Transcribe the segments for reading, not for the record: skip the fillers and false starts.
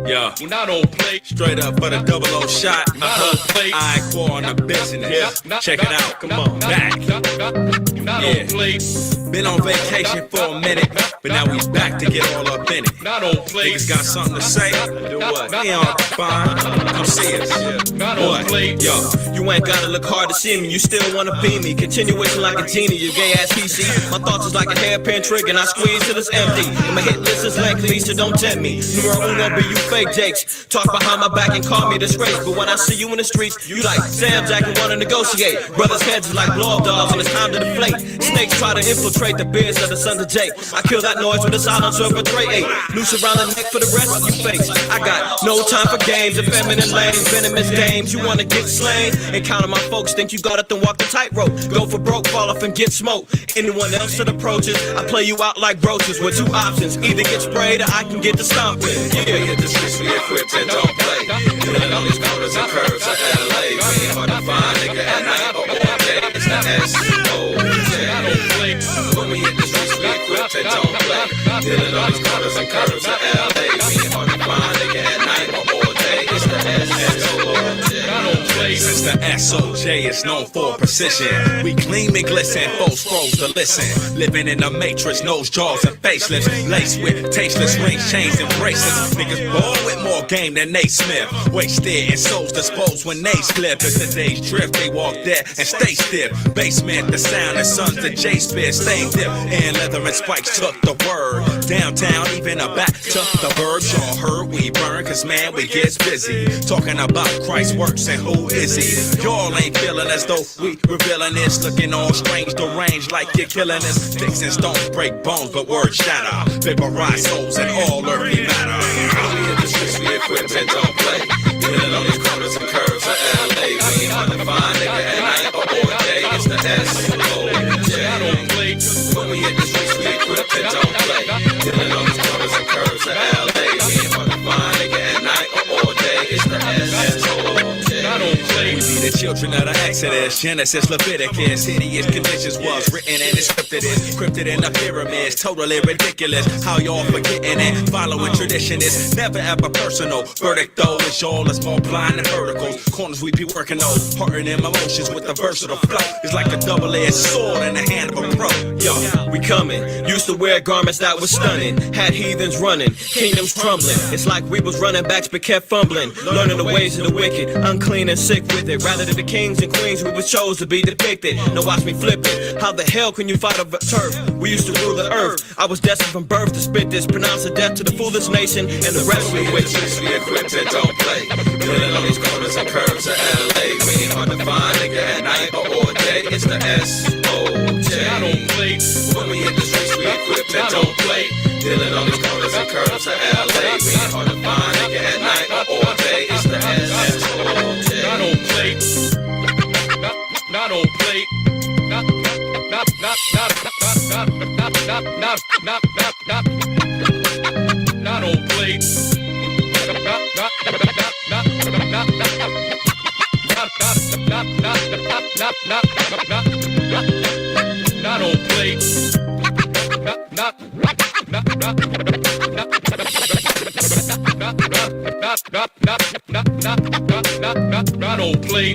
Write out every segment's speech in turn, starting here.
Yo, when I don't play, straight up for the 00 shot. I ain't for on the business. Check it out, come on, back. Yeah, been on vacation for a minute, but now we back to get all up in it. Niggas got something to say? Do what? We on fine. Come see us. What? Yo, you ain't gotta look hard to see me. You still wanna be me. Continuation like a genie, you gay ass PC. My thoughts is like a hairpin trigger, and I squeeze till it's empty. And my hit list is lengthy, so don't tempt me. Numero uno be you fake jakes. Talk behind my back and call me disgrace. But when I see you in the streets, you like Sam Jack and wanna negotiate. Brothers' heads is like blow up dolls, and it's time to deflate. Snakes try to infiltrate the beards of the sons of Jake. I kill that noise with a silence over 3-8. Noose around the neck for the rest of you fakes. I got no time for games, effeminate lanes, venomous dames. You wanna get slain? Encounter my folks, think you got it, then walk the tightrope. Go for broke, fall off and get smoked. Anyone else that approaches, I play you out like brooches with two options. Either get sprayed or I can get the stomping. Yeah, hit the streets, we equipped and don't play. Killing all these corners and curves of LA. We ain't hard to find, nigga, at night or all day. It's the S-O-J. When we hit the streets, we equipped and don't play. Killing all these corners and curves of LA. We ain't hard to find, nigga, at night or all day. It's the S-O-J. Since the SOJ is known for precision, we gleam and glisten, foes froze to listen. Living in the matrix, nose, jaws, and facelifts, laced with tasteless rings, chains, and bracelets. Niggas born with more game than Nate Smith. Wasted and souls disposed when they slip. As the days drift, they walk dead and stay stiff. Basement, the sound, and sons to J Spear, stay dip. And leather and spikes took the word. Downtown, even a back to the burbs. Y'all heard we burn, cause man, we gets busy. Talking about Christ's works and who is he? Y'all ain't feeling as though we revealing this. Looking all strange, deranged like you're killing us. Sticks and stones break bones, but words shatter. Vaporize souls and all earthly matter. We hit the streets, we equipped and don't play. Killing all these corners and curves of LA. We ain't hard to find, nigga, at night or all day. It's the S-O-J. When we hit the streets, we equipped and don't play. Killing all these corners and curves of LA. We ain't hard to find, nigga, at night or all day. It's the S-O-J. We be the children of the Exodus, Genesis, Leviticus. Hideous conditions was written and it's scripted in the pyramids. Totally ridiculous how y'all forgetting it. Following tradition is never ever personal. Verdict though is y'all is more blind than verticals. Corners we be working those, hurting them emotions with a versatile flow. It's like a double-edged sword in the hand of a pro. Yo, we coming. Used to wear garments that was stunning. Had heathens running, kingdoms crumbling. It's like we was running backs but kept fumbling. Learning the ways of the wicked, unclean and sick with it. Rather than the kings and queens we was chose to be depicted. Now watch me flip it. How the hell can you fight over turf? We used to rule the earth. I was destined from birth to spit this. Pronounce a death to the foolish nation and the rest we of with this. We equipped and don't play. Killing all these corners and curves of LA. We ain't hard to find, nigga, at night or all day. It's the S-O-J. When we hit the streets, we equipped and don't play. Killing all these corners and curves of LA. We ain't hard to find, nigga, at night or all day. It's the S-O-J. Not on plate. Not on plate. Not on plate. Not on plate.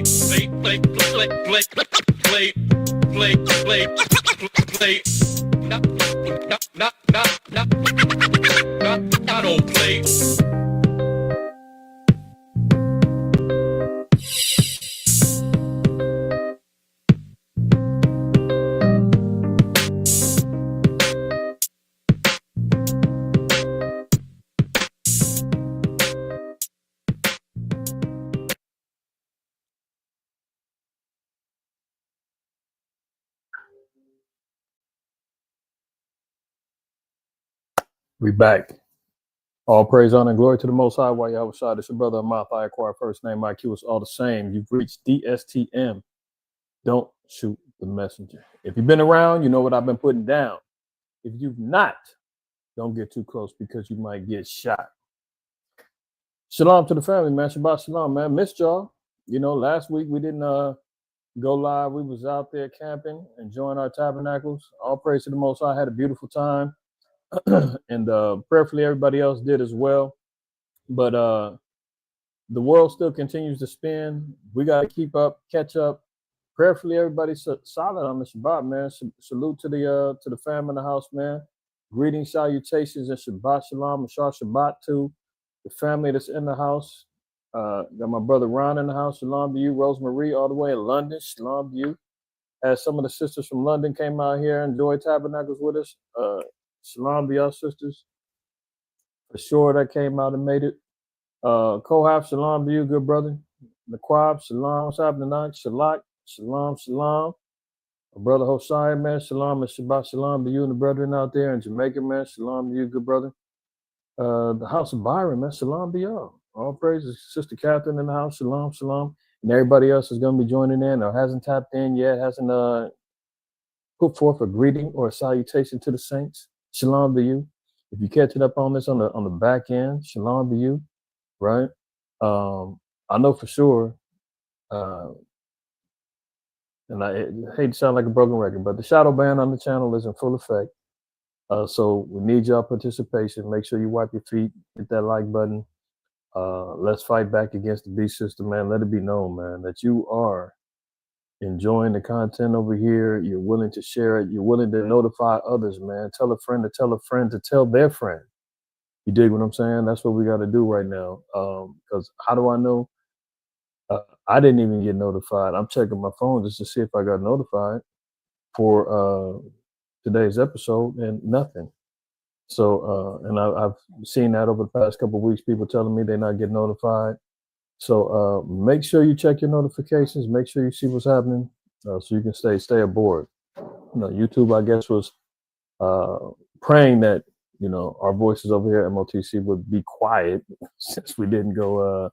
Not on plate. We back. All praise, honor, and glory to the Most High. While you're outside, it's your brother IQAhmath. I acquire first name IQ is all the same. You've reached DSTM. Don't shoot the messenger. If you've been around, you know what I've been putting down. If you've not, don't get too close because you might get shot. Shalom to the family, man. Shabbat shalom, man. Missed y'all. You know, last week we didn't go live. We was out there camping, enjoying our tabernacles. All praise to the Most High. I had a beautiful time. And prayerfully everybody else did as well. But the world still continues to spin. We got to keep up, catch up. Prayerfully, everybody solid on the Shabbat, man. Salute to the fam in the house, man. Greetings, salutations, and Shabbat Shalom and Shah Shabbat to the family that's in the house. Got my brother Ron in the house. Shalom to you. Rosemarie all the way in London. Shalom to you. As some of the sisters from London came out here and enjoyed Tabernacles with us. Shalom to y'all sisters. For sure that came out and made it. Kohaf, shalom to you, good brother. Naquab, shalom, Sabnanak, Shalak, shalom, shalom. My brother Hosea, man, shalom and Shabbat shalom to you and the brethren out there in Jamaica, man. Shalom to you, good brother. The house of Byron, man, shalom to y'all. All praises. Sister Catherine in the house, shalom, shalom. And everybody else is going to be joining in or hasn't tapped in yet, hasn't put forth a greeting or a salutation to the saints. Shalom to you. If you're catching up on this on the back end, shalom to you, right? I know for sure, and I hate to sound like a broken record, but the shadow ban on the channel is in full effect. So we need y'all participation. Make sure you wipe your feet, hit that like button. Let's fight back against the beast system, man. Let it be known, man, that you are enjoying the content over here. You're willing to share it. You're willing to notify others, man. Tell a friend to tell a friend to tell their friend. You dig what I'm saying? That's what we got to do right now. Because how do I know? I didn't even get notified. I'm checking my phone just to see if I got notified for today's episode, and nothing. So, and I've seen that over the past couple of weeks, people telling me they're not getting notified. So make sure you check your notifications. Make sure you see what's happening, so you can stay aboard. YouTube, I guess, was praying that our voices over here at MOTC would be quiet since we didn't go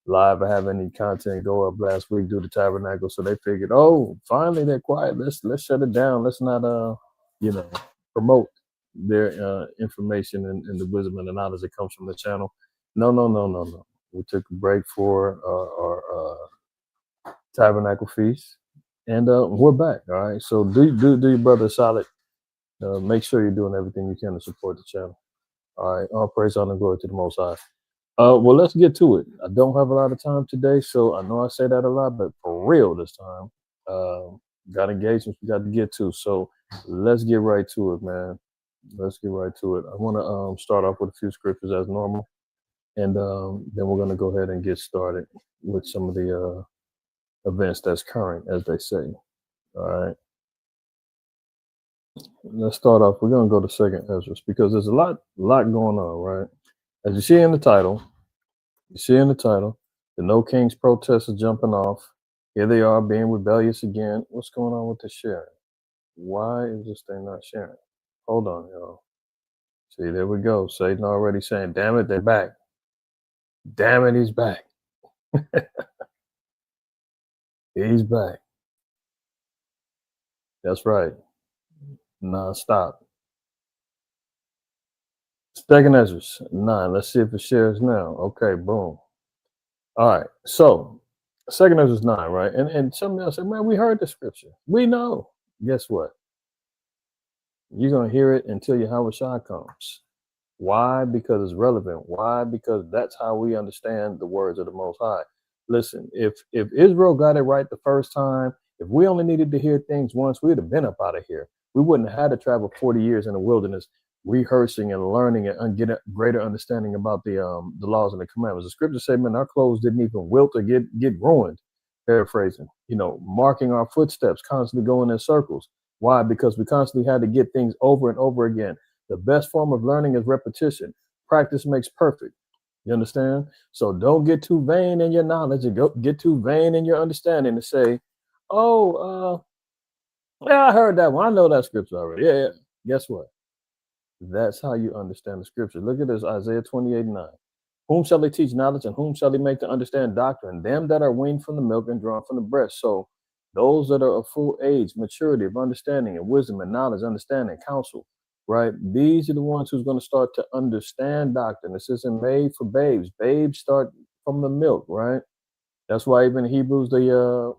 live or have any content go up last week due to Tabernacle. So they figured, oh, finally they're quiet. Let's shut it down. Let's not promote their information and the wisdom and the knowledge that comes from the channel. No. We took a break for our Tabernacle feast, and we're back. All right. So do your brother solid. Make sure you're doing everything you can to support the channel. All right. All praise, honor, and glory to the Most High. Well, let's get to it. I don't have a lot of time today, so I know I say that a lot, but for real this time, got engagements we got to get to. So let's get right to it, man. Let's get right to it. I want to start off with a few scriptures as normal, and then we're going to go ahead and get started with some of the events that's current, as they say. All right. Let's start off. We're going to go to 2nd Ezra because there's a lot going on, right? As you see in the title, the No Kings protests are jumping off. Here they are being rebellious again. What's going on with the sharing? Why is this thing not sharing? Hold on, y'all. See, there we go. Satan already saying, damn it, they're back. Damn it, he's back. He's back. That's right. Non-stop. 2nd Ezra 9. Let's see if it shares now. Okay, boom. All right. So 2nd Ezra 9, right? And some else said, man, we heard the scripture. We know. Guess what? You're gonna hear it until Yahweh Shah comes. Why? Because it's relevant. Why? Because that's how we understand the words of the Most High. Listen, if Israel got it right the first time, if we only needed to hear things once, we'd have been up out of here. We wouldn't have had to travel 40 years in the wilderness, rehearsing and learning and get a greater understanding about the laws and the commandments. The scriptures say, man, our clothes didn't even wilt or get ruined. Paraphrasing, marking our footsteps, constantly going in circles. Why? Because we constantly had to get things over and over again. The best form of learning is repetition. Practice makes perfect. You understand? So don't get too vain in your knowledge and get too vain in your understanding to say, oh, yeah, I heard that one. I know that scripture already. Yeah. Guess what? That's how you understand the scripture. Look at this, Isaiah 28:9. Whom shall he teach knowledge, and whom shall he make to understand doctrine? Them that are weaned from the milk and drawn from the breast. So those that are of full age, maturity of understanding and wisdom and knowledge, understanding, counsel, right? These are the ones who's going to start to understand doctrine. This isn't made for babes. Babes start from the milk, right? That's why even Hebrews, the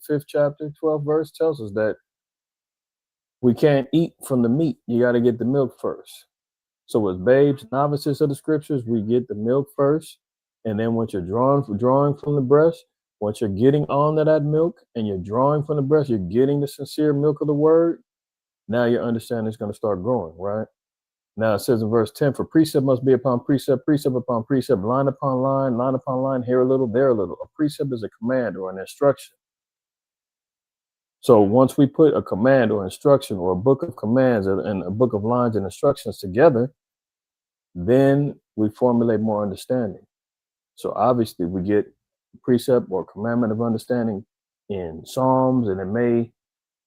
5th chapter, 12th verse tells us that we can't eat from the meat. You got to get the milk first. So as babes, novices of the scriptures, we get the milk first. And then once you're drawing from the breast, once you're getting on to that milk and you're drawing from the breast, you're getting the sincere milk of the word. Now your understanding is going to start growing, right? Now it says in verse 10, for precept must be upon precept, precept upon precept, line upon line, here a little, there a little. A precept is a command or an instruction. So once we put a command or instruction or a book of commands and a book of lines and instructions together, then we formulate more understanding. So obviously we get precept or commandment of understanding in Psalms, and it may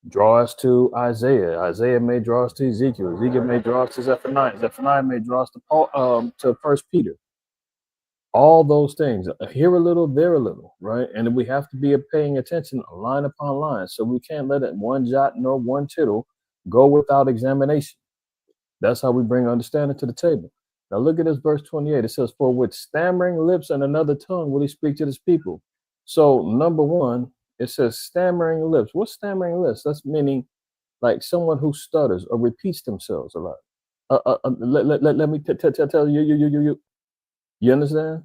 draw us to Isaiah. Isaiah may draw us to Ezekiel. Ezekiel may draw us to Zephaniah. Zephaniah may draw us to Paul, to First Peter. All those things, here a little, there a little, right? And we have to be paying attention line upon line. So we can't let it one jot nor one tittle go without examination. That's how we bring understanding to the table. Now look at this verse 28. It says, for with stammering lips and another tongue will he speak to his people. So number one, it says stammering lips. What's stammering lips? That's meaning like someone who stutters or repeats themselves a lot. Let me tell you. You understand?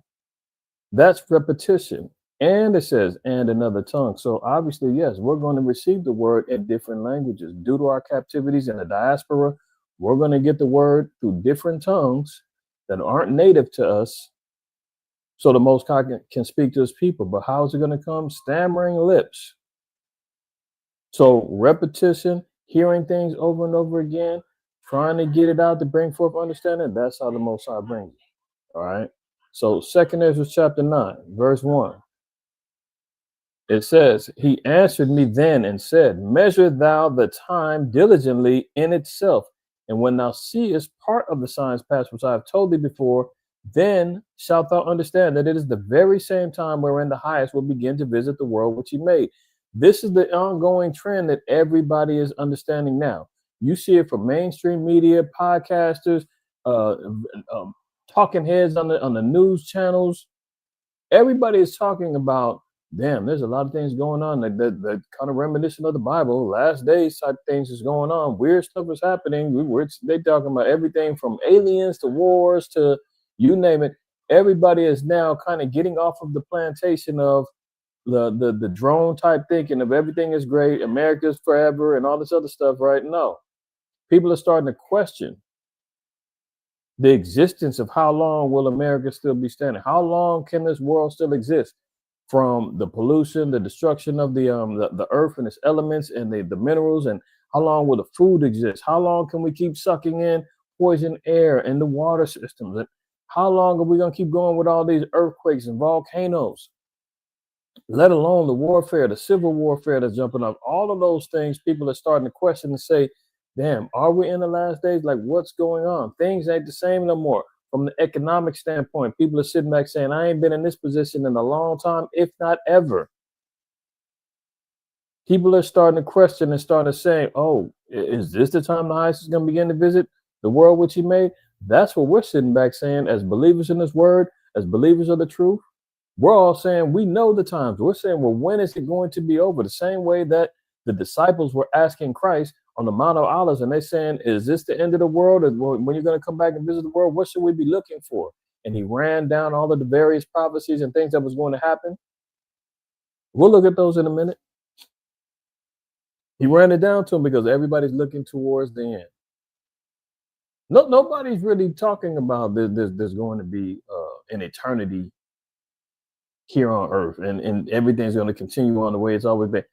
That's repetition. And it says, and another tongue. So obviously, yes, we're going to receive the word in different languages. Due to our captivities in the diaspora, we're going to get the word through different tongues that aren't native to us. So the Most High can speak to his people. But how is it going to come? Stammering lips. So repetition, hearing things over and over again, trying to get it out to bring forth understanding. That's how the Most High brings it. All right. So 2 Ezra chapter 9, verse 1. It says, he answered me then and said, measure thou the time diligently in itself. And when thou seest part of the signs past which I have told thee before, then shalt thou understand that it is the very same time wherein the highest will begin to visit the world which he made. This is the ongoing trend that everybody is understanding now. You see it from mainstream media, podcasters, talking heads on the news channels. Everybody is talking about, damn, there's a lot of things going on that kind of reminiscent of the Bible. Last days type things is going on. Weird stuff is happening. They talking about everything from aliens to wars to you name it. Everybody is now kind of getting off of the plantation of the drone type thinking of everything is great, America's forever, and all this other stuff, right? No. People are starting to question the existence of how long will America still be standing? How long can this world still exist? From the pollution, the destruction of the earth and its elements and the minerals, and how long will the food exist? How long can we keep sucking in poison air and the water systems? And how long are we going to keep going with all these earthquakes and volcanoes? Let alone the warfare, the civil warfare that's jumping up. All of those things, people are starting to question and say, damn, are we in the last days? Like, what's going on? Things ain't the same no more. From the economic standpoint, people are sitting back saying, I ain't been in this position in a long time, if not ever. People are starting to question and starting to say, oh, is this the time the highest is going to begin to visit the world which he made? That's what we're sitting back saying as believers in this word, as believers of the truth. We're all saying we know the times. We're saying, well, when is it going to be over? The same way that the disciples were asking Christ on the Mount of Olives, and they're saying, is this the end of the world? When you're going to come back and visit the world, what should we be looking for? And he ran down all of the various prophecies and things that was going to happen. We'll look at those in a minute. He ran it down to them because everybody's looking towards the end. Nobody's really talking about there's going to be an eternity here on earth, and everything's going to continue on the way it's always been.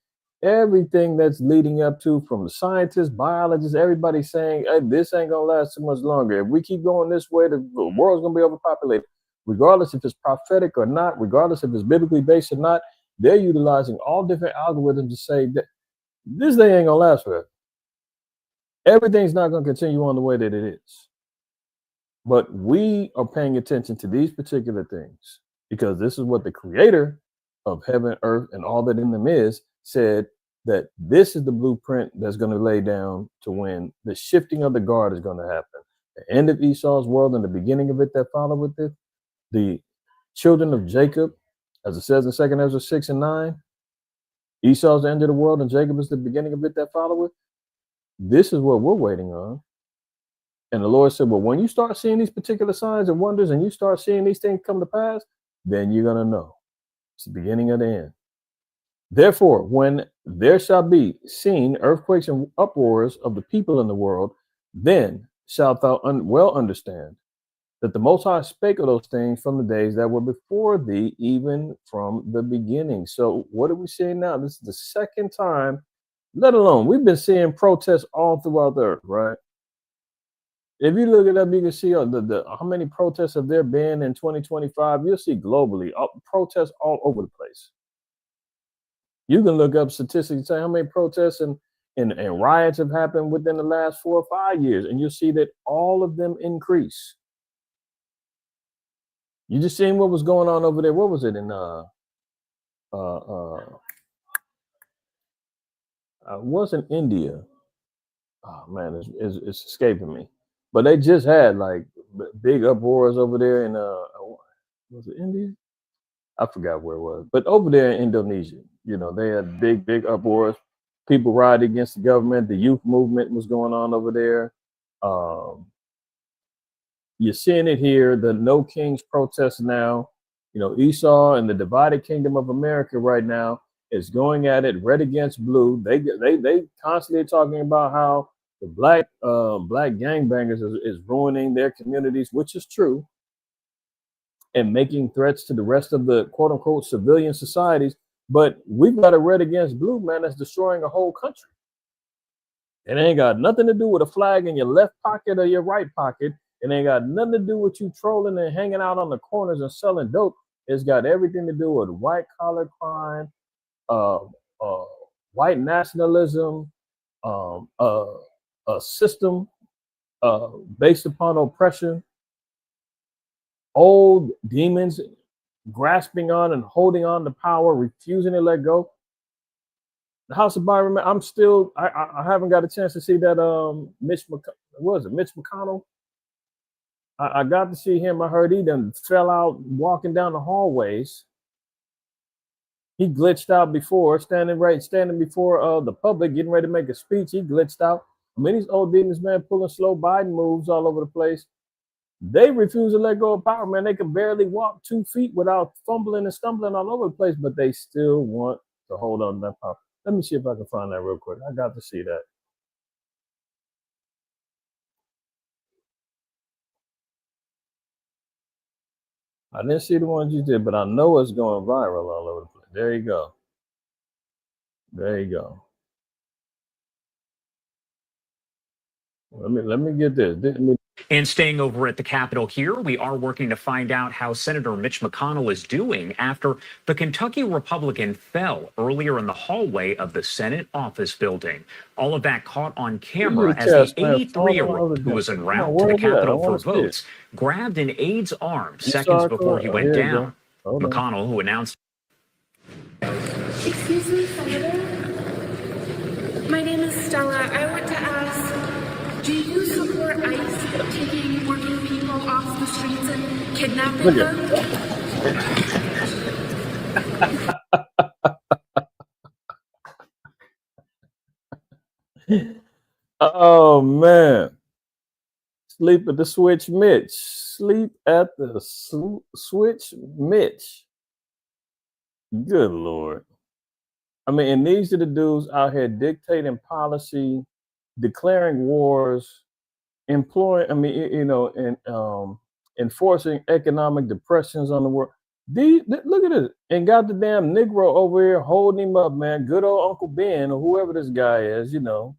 Everything that's leading up to, from the scientists, biologists, everybody saying, hey, this ain't gonna last too much longer. If we keep going this way, the world's gonna be overpopulated. Regardless if it's prophetic or not, regardless if it's biblically based or not, they're utilizing all different algorithms to say that this thing ain't gonna last forever. Everything's not gonna continue on the way that it is. But we are paying attention to these particular things because this is what the creator of heaven, earth, and all that in them is said, that this is the blueprint that's going to lay down to when the shifting of the guard is going to happen. The end of Esau's world and the beginning of it that follow with it. The children of Jacob, as it says in 2 Ezra 6 and 9, Esau's the end of the world and Jacob is the beginning of it that follow it. This is what we're waiting on. And the Lord said, well, when you start seeing these particular signs and wonders and you start seeing these things come to pass, then you're going to know it's the beginning of the end. Therefore, when there shall be seen earthquakes and uproars of the people in the world, then shalt thou well understand that the Most High spake of those things from the days that were before thee, even from the beginning. So what are we seeing now? This is the second time, let alone we've been seeing protests all throughout the earth, right? If you look it up, you can see how many protests have there been in 2025. You'll see globally protests all over the place. You can look up statistics and say how many protests and riots have happened within the last 4 or 5 years, and you'll see that all of them increase. You just seen what was going on over there. What was it in wasn't India? Oh man, it's escaping me. But they just had like big uproars over there in was it India? I forgot where it was. But over there in Indonesia, you know, they had big uproars. People rioted against the government. The youth movement was going on over there. You're seeing it here, the No Kings protest now. You know, Esau and the divided kingdom of America right now is going at it, red against blue. They constantly talking about how the black gangbangers is ruining their communities, which is true, and making threats to the rest of the quote unquote civilian societies. But we've got a red against blue, man, that's destroying a whole country. It ain't got nothing to do with a flag in your left pocket or your right pocket. It ain't got nothing to do with you trolling and hanging out on the corners and selling dope. It's got everything to do with white collar crime, white nationalism, a system based upon oppression, old demons grasping on and holding on to power, refusing to let go. The House of Byron, I haven't got a chance to see that Mitch McConnell? I got to see him. I heard he done fell out walking down the hallways. He glitched out before, standing before the public, getting ready to make a speech. He glitched out. I mean, these old demons, man, pulling slow Biden moves all over the place. They refuse to let go of power, man. They can barely walk 2 feet without fumbling and stumbling all over the place, but they still want to hold on to that power. Let me see if I can find that real quick. I got to see that. I didn't see the ones you did, but I know it's going viral all over the place. There you go. There you go. Let me get this. And staying over at the Capitol here, we are working to find out how Senator Mitch McConnell is doing after the Kentucky Republican fell earlier in the hallway of the Senate office building. All of that caught on camera as the 83-year-old who was en route to the Capitol for votes grabbed an aide's arm seconds before he went down. McConnell, who announced... Excuse me, Senator? My name is Stella. I want to ask, do you support ICE taking working people off the streets and kidnapping them? Oh, man. Sleep at the switch, Mitch. Sleep at the switch, Mitch. Good Lord. I mean, and these are the dudes out here dictating policy, declaring wars, employing, and enforcing economic depressions on the world. Look at this. And got the damn Negro over here holding him up, man. Good old Uncle Ben or whoever this guy is, you know.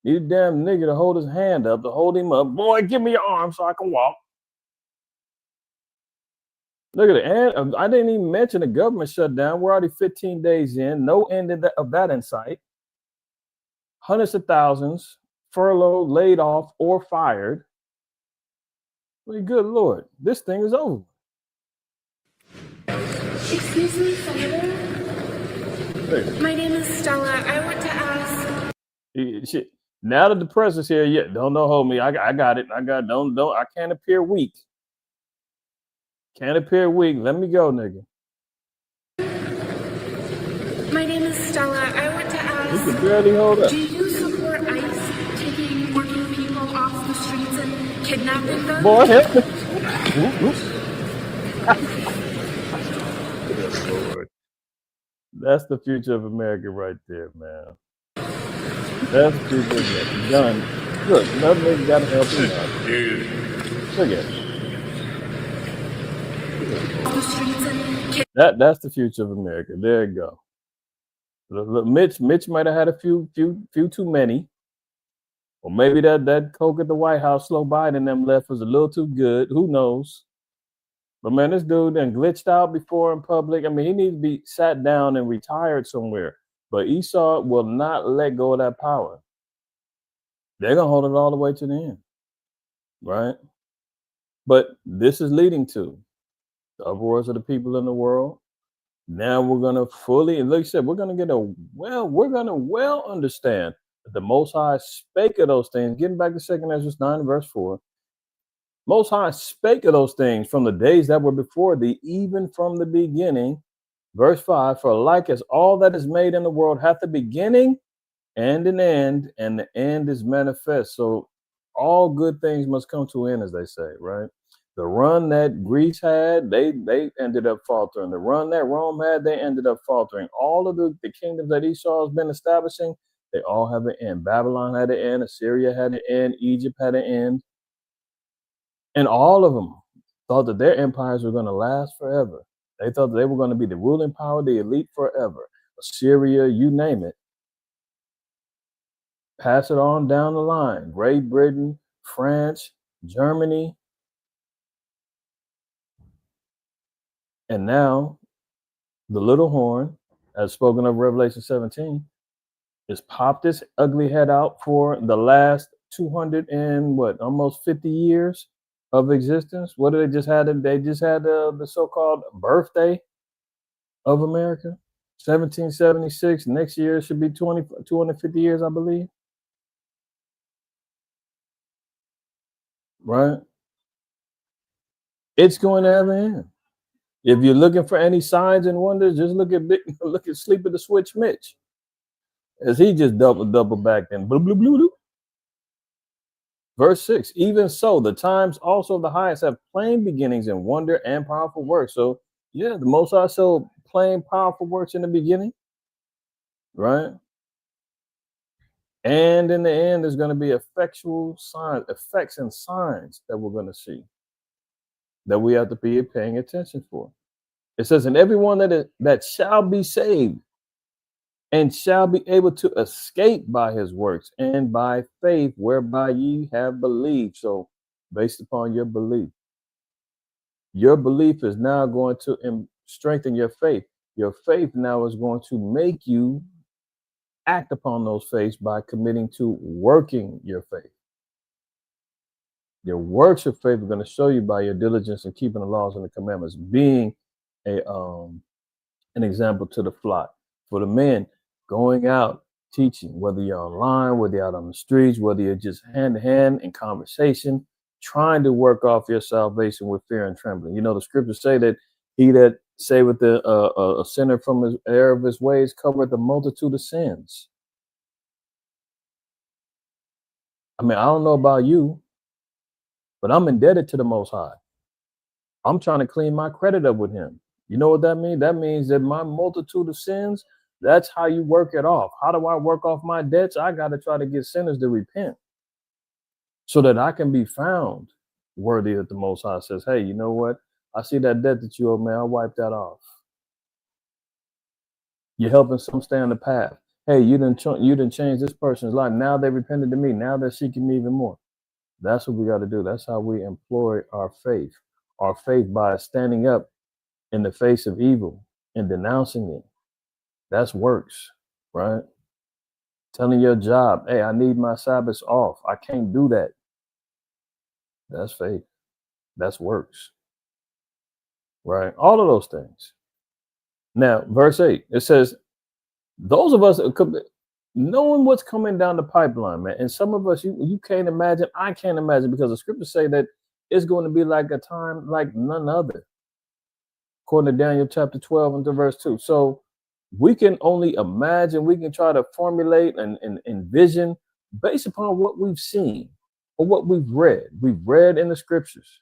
Need a damn nigga to hold his hand up, to hold him up. Boy, give me your arm so I can walk. Look at it. And I didn't even mention the government shutdown. We're already 15 days in. No end of that in sight. Hundreds of thousands furloughed, laid off, or fired. Well, good Lord. This thing is over. Excuse me, Senator? My name is Stella. I want to ask... Shit. Now that the press is here, yeah, don't hold me. I got it. I can't appear weak. Can't appear weak. Let me go, nigga. My name is Stella. I want to ask... You can barely hold up. Do you support ICE taking working people off the streets kidnapping them. Boy, help me. Good Lord. That's the future of America right there, man. That's the future of America. Done. Look, another nigga got to help him out. Look at it. That's the future of America. There you go. Look, Mitch might have had a few too many. Or maybe that coke at the White House, slow Biden and them left was a little too good. Who knows? But man, this dude then glitched out before in public. I mean, he needs to be sat down and retired somewhere. But Esau will not let go of that power. They're gonna hold it all the way to the end, right? But this is leading to the uproars of the people in the world. Now we're gonna fully, and like you said, we're gonna understand that the Most High spake of those things. Getting back to 2 Ezra 9 verse 4. Most High spake of those things from the days that were before thee, even from the beginning. Verse 5, for like as all that is made in the world hath a beginning and an end, and the end is manifest. So all good things must come to an end, as they say, right? The run that Greece had, they ended up faltering. The run that Rome had, they ended up faltering. All of the kingdoms that Esau has been establishing, they all have an end. Babylon had an end, Assyria had an end, Egypt had an end. And all of them thought that their empires were going to last forever. They thought that they were going to be the ruling power, the elite forever. Assyria, you name it. Pass it on down the line. Great Britain, France, Germany. And now the little horn, as spoken of Revelation 17, has popped its ugly head out for the last 200 and almost 50 years of existence. What did they just had? They just had the so-called birthday of America, 1776. Next year it should be 250 years, I believe. Right? It's going to have an end. If you're looking for any signs and wonders, just look at Sleep of the Switch Mitch, as he just double back and blue blue blue blue. Verse 6, even so, the times also of the highest have plain beginnings and wonder and powerful works. So, yeah, the Most High showed plain powerful works in the beginning, right? And in the end, there's going to be effects and signs that we're going to see that we have to be paying attention for. It says, and everyone that shall be saved and shall be able to escape by his works and by faith whereby ye have believed. So based upon your belief is now going to strengthen your faith. Your faith now is going to make you act upon those faiths by committing to working your faith. Your works of faith are going to show you by your diligence in keeping the laws and the commandments, being an example to the flock. For the men, going out teaching, whether you're online, whether you're out on the streets, whether you're just hand to hand in conversation, trying to work off your salvation with fear and trembling. You know, the scriptures say that he that saveth a sinner from his error of his ways covereth the multitude of sins. I mean, I don't know about you, but I'm indebted to the Most High. I'm trying to clean my credit up with him. You know what that means? That means that my multitude of sins, that's how you work it off. How do I work off my debts? I got to try to get sinners to repent so that I can be found worthy that the Most High says, hey, you know what? I see that debt that you owe, man. I'll wipe that off. You're helping some stay on the path. Hey, you didn't change this person's life. Now they repented to me. Now they're seeking me even more. That's what we got to do. That's how we employ our faith. Our faith by standing up in the face of evil and denouncing it. That's works, right? Telling your job, hey, I need my Sabbath off. I can't do that. That's faith. That's works, right? All of those things. Now, verse 8, it says, those of us, knowing what's coming down the pipeline, man, and some of us, you can't imagine, I can't imagine, because the scriptures say that it's going to be like a time like none other, according to Daniel chapter 12 and to verse 2. So we can only imagine, we can try to formulate and envision based upon what we've seen. or what we've read. We've read in the scriptures.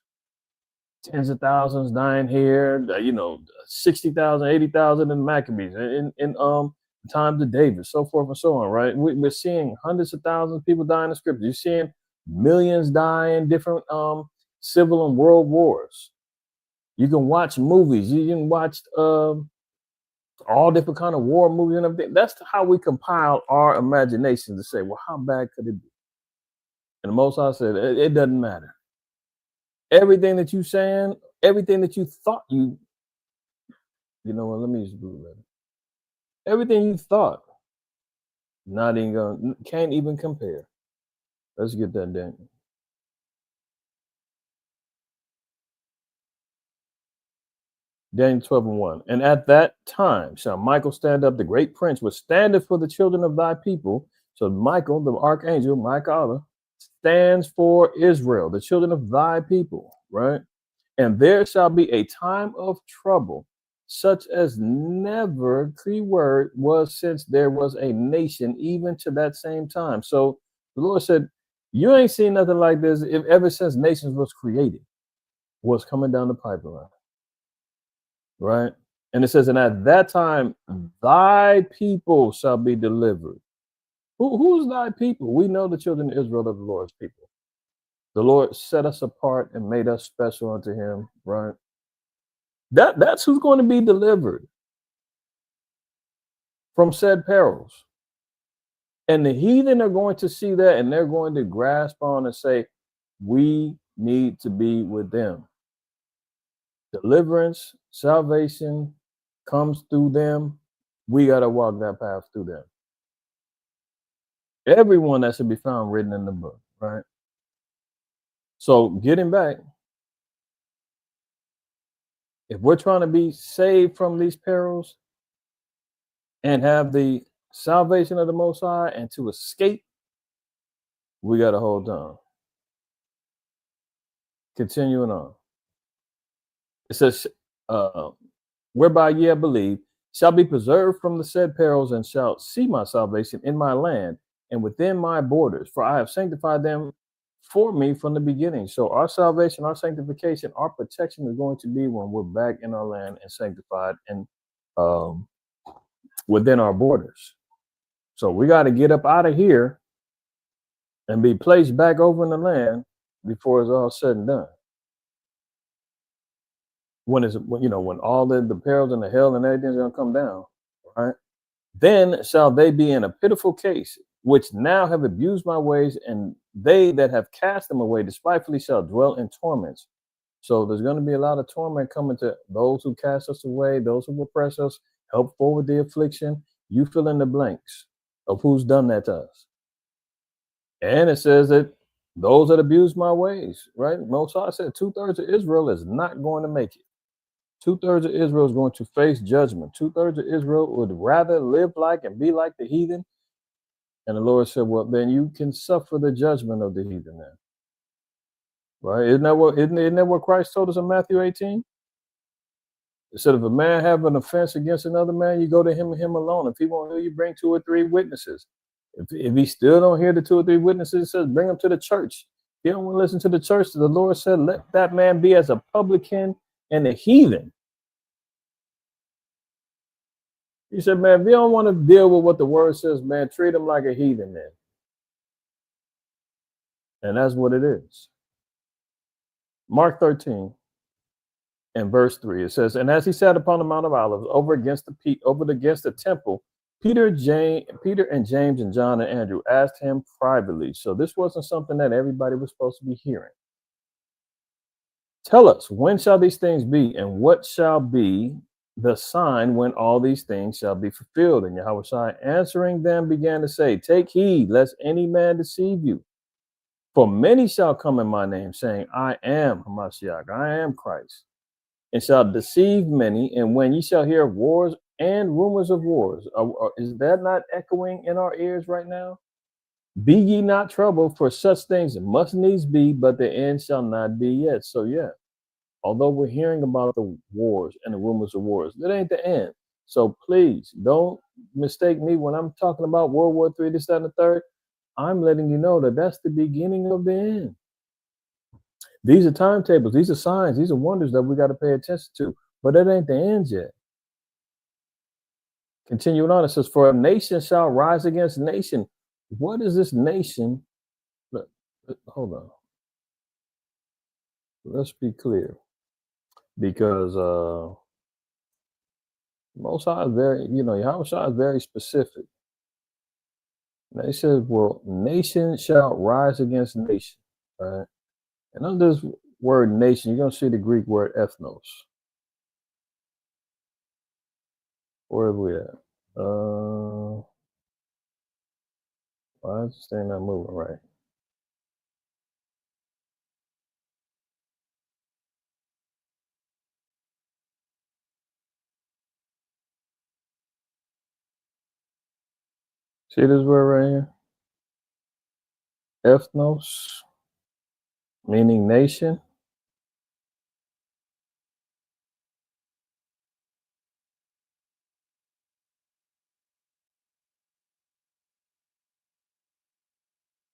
Tens of thousands dying here, 60,000, 80,000 in Maccabees, in times of David, so forth and so on, right? We're seeing hundreds of thousands of people die in the scriptures. You're seeing millions die in different civil and world wars. You can watch movies. You can watch all different kind of war movies and everything. That's how we compile our imagination to say, well, how bad could it be? And the Most High said, it doesn't matter. Everything that you saying, everything that you thought let me just do it. Everything you thought, not even gonna, can't even compare. Let's get that Daniel. Daniel 12:1. And at that time shall Michael stand up, the great prince, which standeth for the children of thy people. So Michael, the archangel, Michael, stands for Israel, the children of thy people, right? And there shall be a time of trouble, such as never, keyword, was since there was a nation, even to that same time. So the Lord said, you ain't seen nothing like this ever since nations was created, was coming down the pipeline, right? And it says, and at that time, thy people shall be delivered. Who's thy people? We know the children of Israel are the Lord's people. The Lord set us apart and made us special unto him, right? That's who's going to be delivered from said perils. And the heathen are going to see that, and they're going to grasp on and say, we need to be with them. Deliverance, salvation comes through them. We got to walk that path through them. Everyone that should be found written in the book, right? So getting back, if we're trying to be saved from these perils and have the salvation of the Most High and to escape, we got to hold on. Continuing on. It says, whereby ye have believed, shall be preserved from the said perils, and shall see my salvation in my land and within my borders, for I have sanctified them for me from the beginning. So our salvation, our sanctification, our protection is going to be when we're back in our land and sanctified and within our borders. So we got to get up out of here and be placed back over in the land before it's all said and done. When all the perils and the hell and everything's going to come down, right? Then shall they be in a pitiful case, which now have abused my ways, and they that have cast them away despitefully shall dwell in torments. So there's going to be a lot of torment coming to those who cast us away, those who oppress us, help forward the affliction. You fill in the blanks of who's done that to us. And it says that those that abuse my ways, right? Most High said 2/3 of Israel is not going to make it. 2/3 of Israel is going to face judgment. 2/3 of Israel would rather live like and be like the heathen. And the Lord said, well, then you can suffer the judgment of the heathen then. Right? Isn't that what Christ told us in Matthew 18? It said, if a man have an offense against another man, you go to him and him alone. If he won't hear you, bring 2 or 3 witnesses. If he still don't hear the 2 or 3 witnesses, it says, bring them to the church. If you don't want to listen to the church, the Lord said, let that man be as a publican and a heathen. He said, man, if you don't want to deal with what the word says, man, treat him like a heathen then. And that's what it is. Mark 13 and verse 3, it says, and as he sat upon the Mount of Olives over against the temple, Peter and James and John and Andrew asked him privately. So this wasn't something that everybody was supposed to be hearing. Tell us, when shall these things be, and what shall be the sign when all these things shall be fulfilled? And Yahushua answering them began to say, take heed lest any man deceive you. For many shall come in my name, saying, I am Hamashiach, I am Christ, and shall deceive many. And when ye shall hear of wars and rumors of wars, is that not echoing in our ears right now? Be ye not troubled, for such things must needs be, but the end shall not be yet. So yeah, although we're hearing about the wars and the rumors of wars, that ain't the end. So please don't mistake me when I'm talking about World War III, this, that, and the third. I'm letting you know that that's the beginning of the end. These are timetables. These are signs. These are wonders that we got to pay attention to. But that ain't the end yet. Continuing on, it says, for a nation shall rise against nation. What is this nation? Hold on. Let's be clear. Because Most High is very, Yahweh is very specific. Now he says, well, nation shall rise against nation. Right? And under this word nation, you're going to see the Greek word ethnos. Where are we at? Why is this thing not moving right? See this word right here? Ethnos, meaning nation.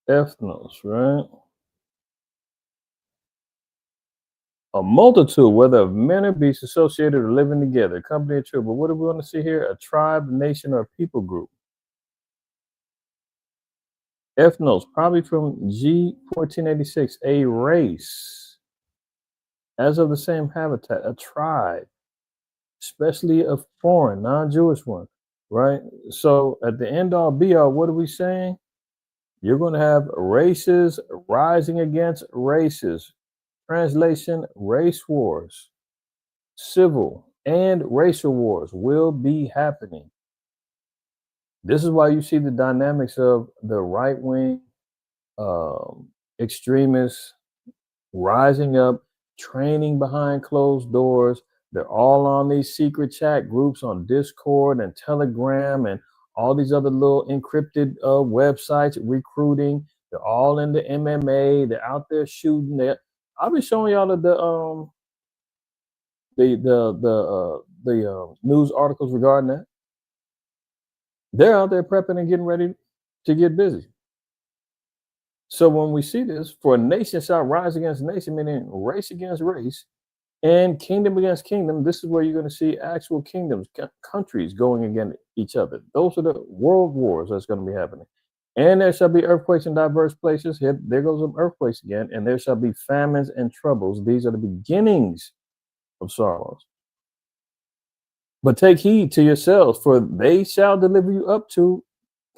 Ethnos, right? A multitude, whether of men or beasts, associated or living together, company or true. But what do we want to see here? A tribe, nation, or people group. Ethnos, probably from G 1486, a race, as of the same habitat, a tribe, especially a foreign, non-Jewish one, right? So at the end all be all, what are we saying? You're going to have races rising against races. Translation, race wars, civil and racial wars will be happening. This is why you see the dynamics of the right-wing extremists rising up, training behind closed doors. They're all on these secret chat groups on Discord and Telegram and all these other little encrypted websites, recruiting. They're all in the MMA. They're out there shooting. I'll be showing y'all the news articles regarding that. They're out there prepping and getting ready to get busy. So when we see this, for a nation shall rise against nation, meaning race against race, and kingdom against kingdom, this is where you're going to see actual kingdoms, countries going against each other. Those are the world wars that's going to be happening. And there shall be earthquakes in diverse places. Here, there goes some earthquakes again. And there shall be famines and troubles. These are the beginnings of sorrows. But take heed to yourselves, for they shall deliver you up to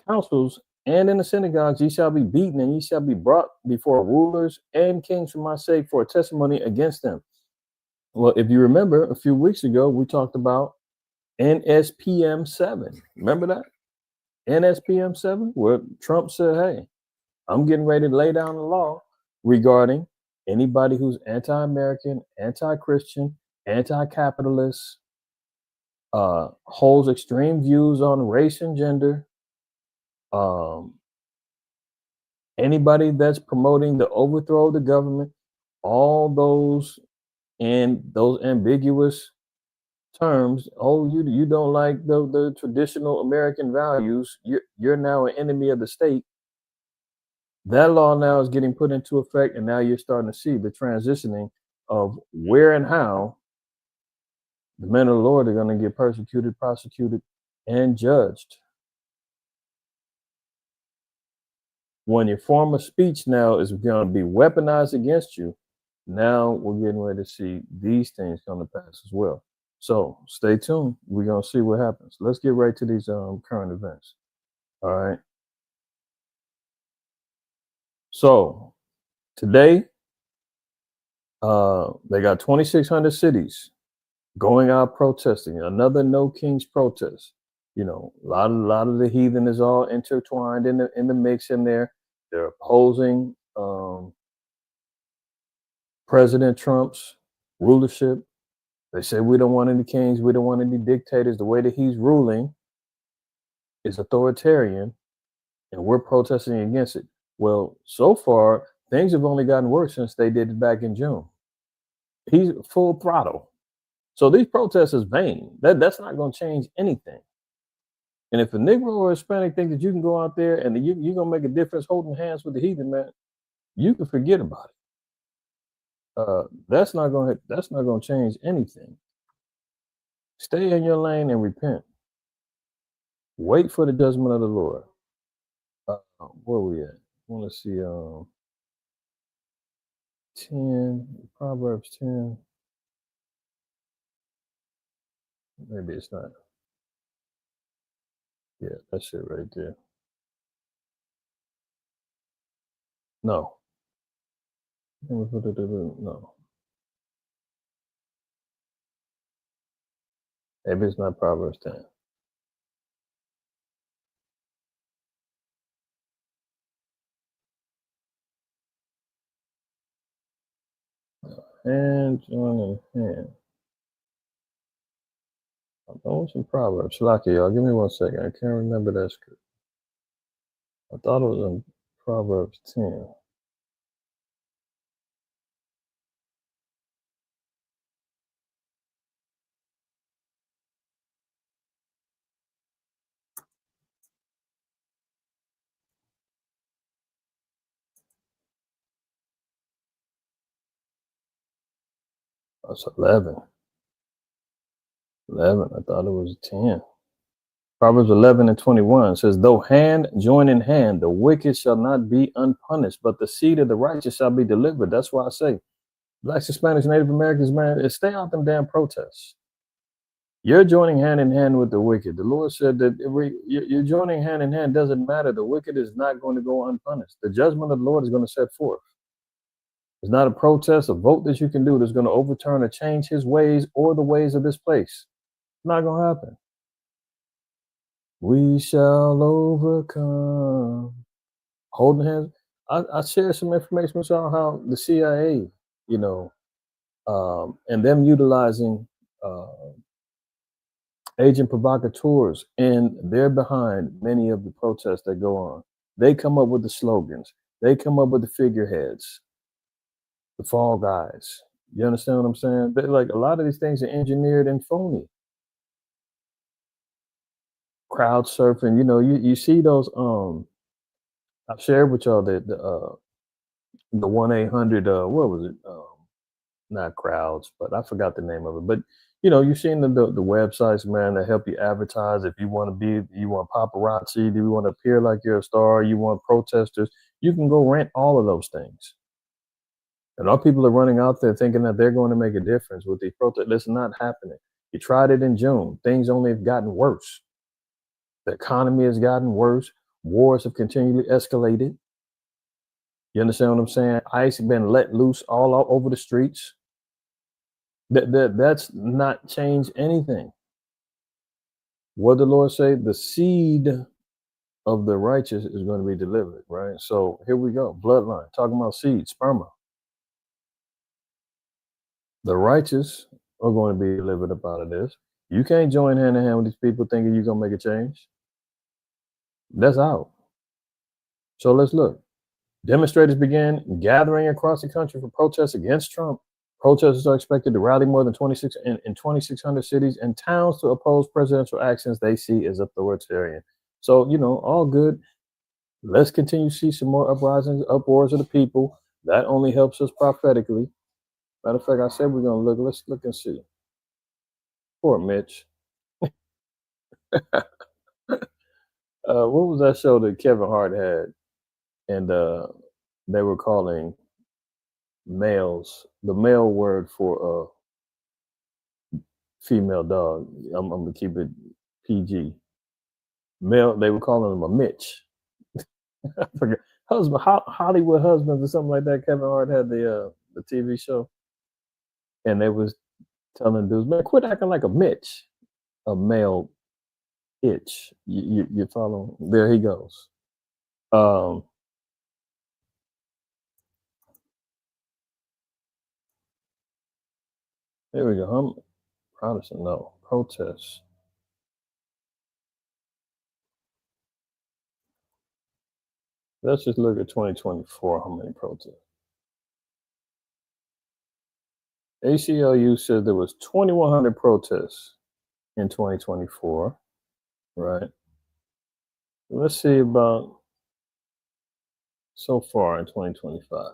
councils, and in the synagogues ye shall be beaten, and ye shall be brought before rulers and kings for my sake, for a testimony against them. Well, if you remember, a few weeks ago, we talked about NSPM 7. Remember that? NSPM 7, where Trump said, hey, I'm getting ready to lay down the law regarding anybody who's anti-American, anti-Christian, anti-capitalist, holds extreme views on race and gender, anybody that's promoting the overthrow of the government, all those in those ambiguous terms. Oh, you don't like the traditional American values. You're now an enemy of the state. That law now is getting put into effect, and now you're starting to see the transitioning of where and how the men of the Lord are going to get persecuted, prosecuted, and judged. When your form of speech now is going to be weaponized against you, now we're getting ready to see these things come to pass as well. So stay tuned. We're going to see what happens. Let's get right to these current events. All right. So today, they got 2,600 cities going out protesting. Another No Kings protest. You know, a lot of the heathen is all intertwined in the mix in there. They're opposing President Trump's rulership. They say we don't want any kings, we don't want any dictators. The way that he's ruling is authoritarian, and we're protesting against it. Well, so far, things have only gotten worse since they did it back in June. He's full throttle. So these protests is vain. That's not going to change anything. And if a Negro or Hispanic think that you can go out there and you're gonna make a difference holding hands with the heathen, man, you can forget about it. That's not gonna change anything. Stay in your lane and repent. Wait for the judgment of the Lord. Where we at? I want to see 10, Proverbs 10. Maybe it's not. Yeah, that's it right there. No. No. Maybe it's not Proverbs 10. Hand joining hand. I know it's in Proverbs. Lucky y'all. Give me 1 second. I can't remember that script. I thought it was in Proverbs 10. That's 11. 11. I thought it was 10. Proverbs 11:21 says, though hand join in hand, the wicked shall not be unpunished, but the seed of the righteous shall be delivered. That's why I say, Blacks, Hispanics, Native Americans, man, stay out them damn protests. You're joining hand in hand with the wicked. The Lord said that you're joining hand in hand. Doesn't matter. The wicked is not going to go unpunished. The judgment of the Lord is going to set forth. It's not a protest, a vote that you can do that's going to overturn or change his ways or the ways of this place. It's not going to happen. We shall overcome. Holding hands. I shared some information with y'all how the CIA, and them utilizing agent provocateurs, and they're behind many of the protests that go on. They come up with the slogans. They come up with the figureheads, the fall guys. You understand what I'm saying? Like a lot of these things are engineered and phony. Crowd surfing, you see those. I've shared with y'all the 1-800. What was it? Not crowds, but I forgot the name of it. But you've seen the websites, man, that help you advertise. If you want paparazzi, do you want to appear like you're a star? You want protesters? You can go rent all of those things. And all people are running out there thinking that they're going to make a difference with these protests. That's not happening. You tried it in June. Things only have gotten worse. The economy has gotten worse. Wars have continually escalated. You understand what I'm saying? ICE has been let loose all over the streets. That's not changed anything. What the Lord say? The seed of the righteous is going to be delivered, right? So here we go. Bloodline, talking about seed, sperma. The righteous are going to be delivered up out of this. You can't join hand in hand with these people thinking you're going to make a change. That's out. So let's look. Demonstrators began gathering across the country for protests against Trump. Protesters are expected to rally more than 2,600 cities and towns to oppose presidential actions they see as authoritarian. So, all good. Let's continue to see some more uprisings, uproars of the people. That only helps us prophetically. Matter of fact, I said we're going to look. Let's look and see. Poor Mitch. What was that show that Kevin Hart had? And they were calling males, the male word for female dog. I'm going to keep it PG. Male, they were calling him a Mitch. I forgot. Husband, Hollywood Husbands or something like that. Kevin Hart had the TV show. And they was telling dudes, man, quit acting like a Mitch, a male itch. You follow? There he goes. There we go. Protestant, no. Protests. Let's just look at 2024, how many protests. ACLU said there was 2,100 protests in 2024, right? Let's see about so far in 2025.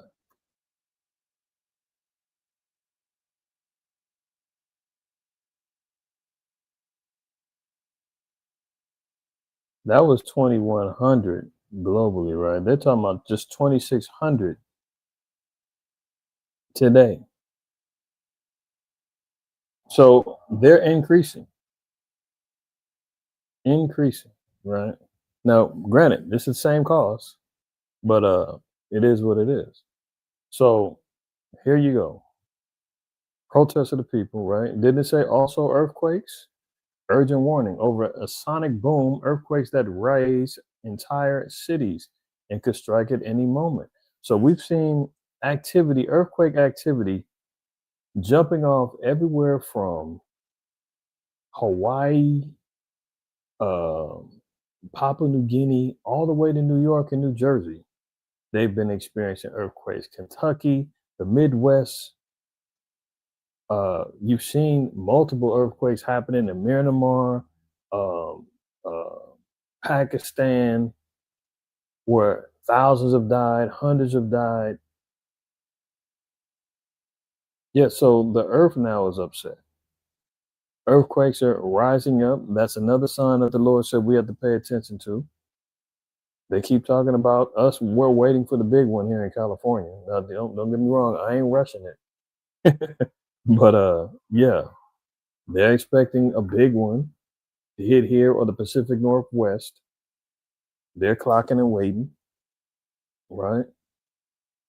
That was 2,100 globally, right? They're talking about just 2,600 today. So they're increasing, right? Now, granted, this is the same cause, but it is what it is. So here you go. Protest of the people, right? Didn't it say also earthquakes? Urgent warning over a sonic boom, earthquakes that raise entire cities and could strike at any moment. So we've seen activity, earthquake activity, jumping off everywhere from Hawaii, uh, Papua New Guinea, all the way to New York and New Jersey. They've been experiencing earthquakes. Kentucky, the Midwest. You've seen multiple earthquakes happening in Myanmar, um, uh, Pakistan, where thousands have died, hundreds have died. Yeah, so the earth now is upset. Earthquakes are rising up. That's another sign that the Lord said we have to pay attention to. They keep talking about us. We're waiting for the big one here in California. Now, don't get me wrong. I ain't rushing it, but yeah, they're expecting a big one to hit here or the Pacific Northwest. They're clocking and waiting, right?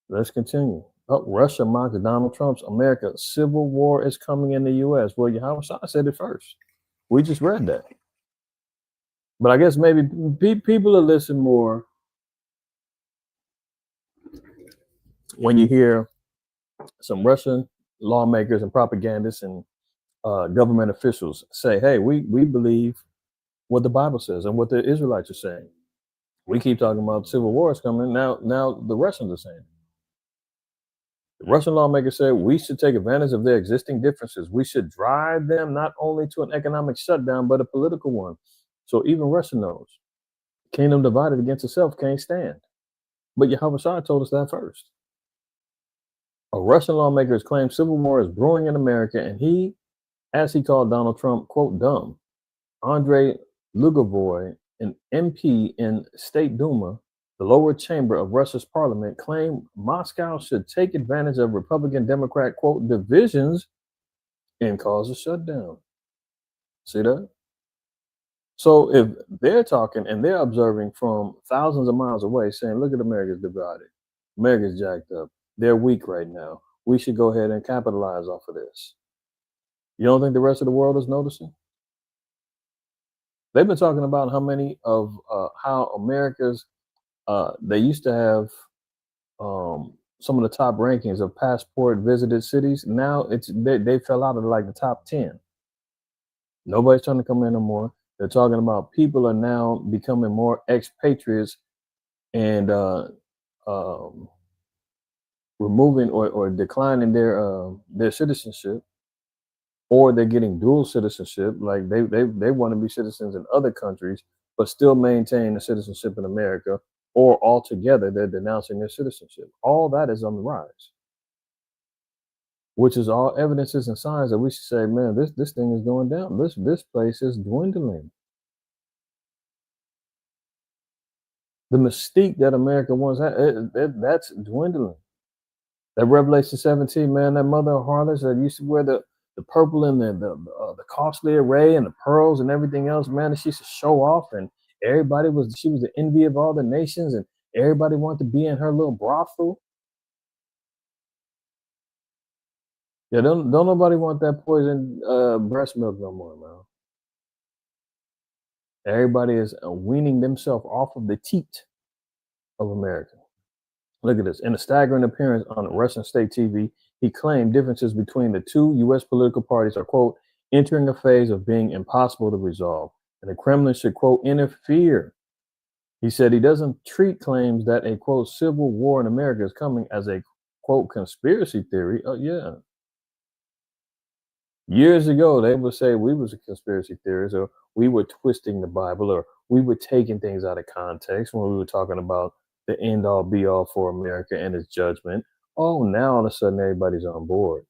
Let's continue. Oh, Russia mocks Donald Trump's America. Civil war is coming in the U.S. Well, Yahushua said it first. We just read that. But I guess maybe people will listen more when you hear some Russian lawmakers and propagandists and government officials say, hey, we believe what the Bible says and what the Israelites are saying. We keep talking about civil war is coming. Now the Russians are saying it. The Russian lawmakers said we should take advantage of their existing differences. We should drive them not only to an economic shutdown, but a political one. So even Russia knows kingdom divided against itself can't stand. But Yahushua told us that first. A Russian lawmaker has claimed civil war is brewing in America, and he, as he called Donald Trump, quote, dumb. Andrei Lugovoy, an MP in State Duma, the lower chamber of Russia's parliament, claimed Moscow should take advantage of Republican-Democrat, quote, divisions and cause a shutdown. See that? So if they're talking and they're observing from thousands of miles away saying, look at America's divided, America's jacked up, they're weak right now, we should go ahead and capitalize off of this. You don't think the rest of the world is noticing? They've been talking about how America's, they used to have some of the top rankings of passport visited cities. Now they fell out of like the top 10. Nobody's trying to come in no more. They're talking about people are now becoming more expatriates and removing or declining their citizenship, or they're getting dual citizenship. Like they want to be citizens in other countries, but still maintain the citizenship in America, or altogether they're denouncing their citizenship. All that is on the rise, which is all evidences and signs that we should say, man, this thing is going down. This place is dwindling. The mystique that America once had, that's dwindling. That Revelation 17, man, that mother of harlots that used to wear the purple and the costly array and the pearls and everything else, man, that she used to show off, and she was the envy of all the nations, and everybody wanted to be in her little brothel. Yeah, don't nobody want that poison breast milk no more, man. Everybody is weaning themselves off of the teat of America. Look at this. In a staggering appearance on Russian state TV, he claimed differences between the two U.S. political parties are, quote, entering a phase of being impossible to resolve, and the Kremlin should, quote, interfere. He said he doesn't treat claims that a, quote, civil war in America is coming as a, quote, conspiracy theory. Oh, yeah. Years ago, they would say we was a conspiracy theorist, or we were twisting the Bible, or we were taking things out of context when we were talking about the end all be all for America and its judgment. Oh, now all of a sudden everybody's on board.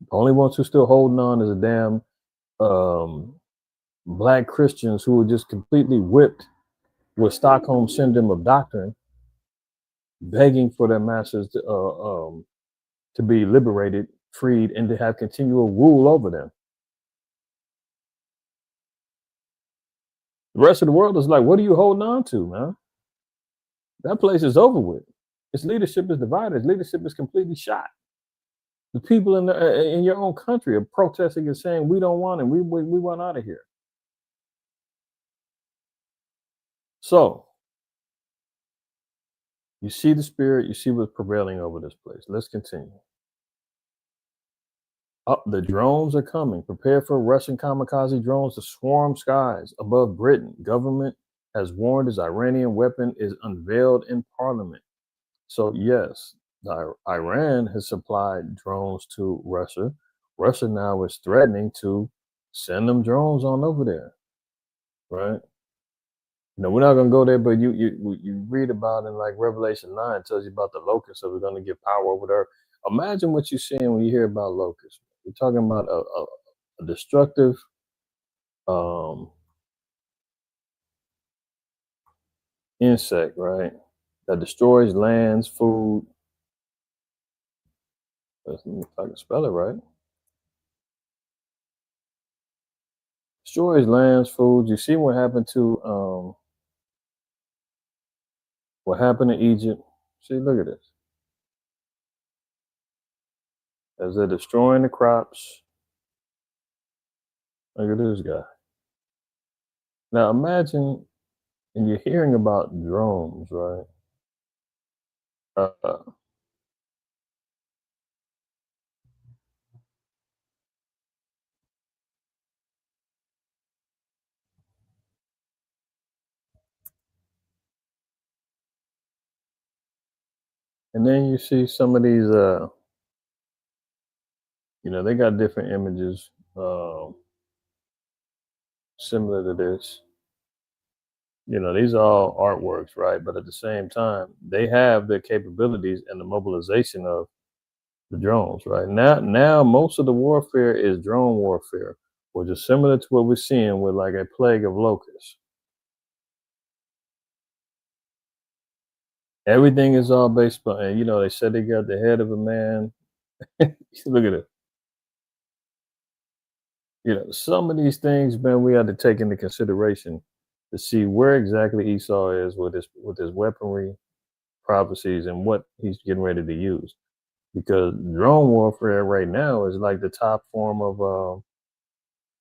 The only ones who still holding on is a damn black Christians who were just completely whipped with Stockholm syndrome of doctrine, begging for their masters to be liberated, freed, and to have continual rule over them. The rest of the world is like, what are you holding on to, man? That place is over with. Its leadership is divided. Its leadership is completely shot. The people in your own country are protesting and saying, we don't want him. We want out of here. So, you see the spirit. You see what's prevailing over this place. Let's continue. The drones are coming. Prepare for Russian kamikaze drones to swarm skies above Britain. Government has warned as Iranian weapon is unveiled in parliament. So yes, Iran has supplied drones to Russia. Russia now is threatening to send them drones on over there, right? No, we're not gonna go there, but you read about in like Revelation 9 tells you about the locusts that we're gonna give power over there. Imagine what you're seeing when you hear about locusts. You're talking about a destructive insect, right? That destroys lands, food. If I can spell it right. Destroys lands, foods. You see what happened to Egypt. See, look at this. As they're destroying the crops. Look at this guy. Now imagine, and you're hearing about drones, right? And then you see some of these, they got different images similar to this. These are all artworks, right? But at the same time, they have the capabilities and the mobilization of the drones, right? Now most of the warfare is drone warfare, which is similar to what we're seeing with like a plague of locusts. Everything is all based on, they said they got the head of a man. Look at it. Some of these things, man, we have to take into consideration to see where exactly Esau is with his weaponry, prophecies, and what he's getting ready to use. Because drone warfare right now is like the top forms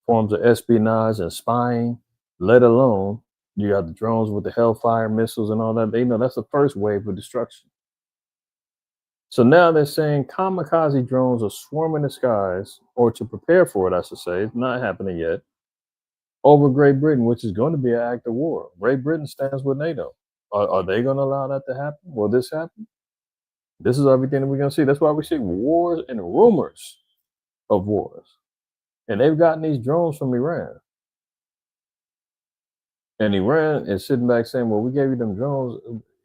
of espionage and spying, let alone you got the drones with the Hellfire missiles and all that. That's the first wave of destruction. So now they're saying kamikaze drones are swarming the skies, or to prepare for it, I should say. It's not happening yet. Over Great Britain, which is going to be an act of war. Great Britain stands with NATO. Are they going to allow that to happen? Will this happen? This is everything that we're going to see. That's why we see wars and rumors of wars. And they've gotten these drones from Iran. And Iran is sitting back saying, well, we gave you them drones.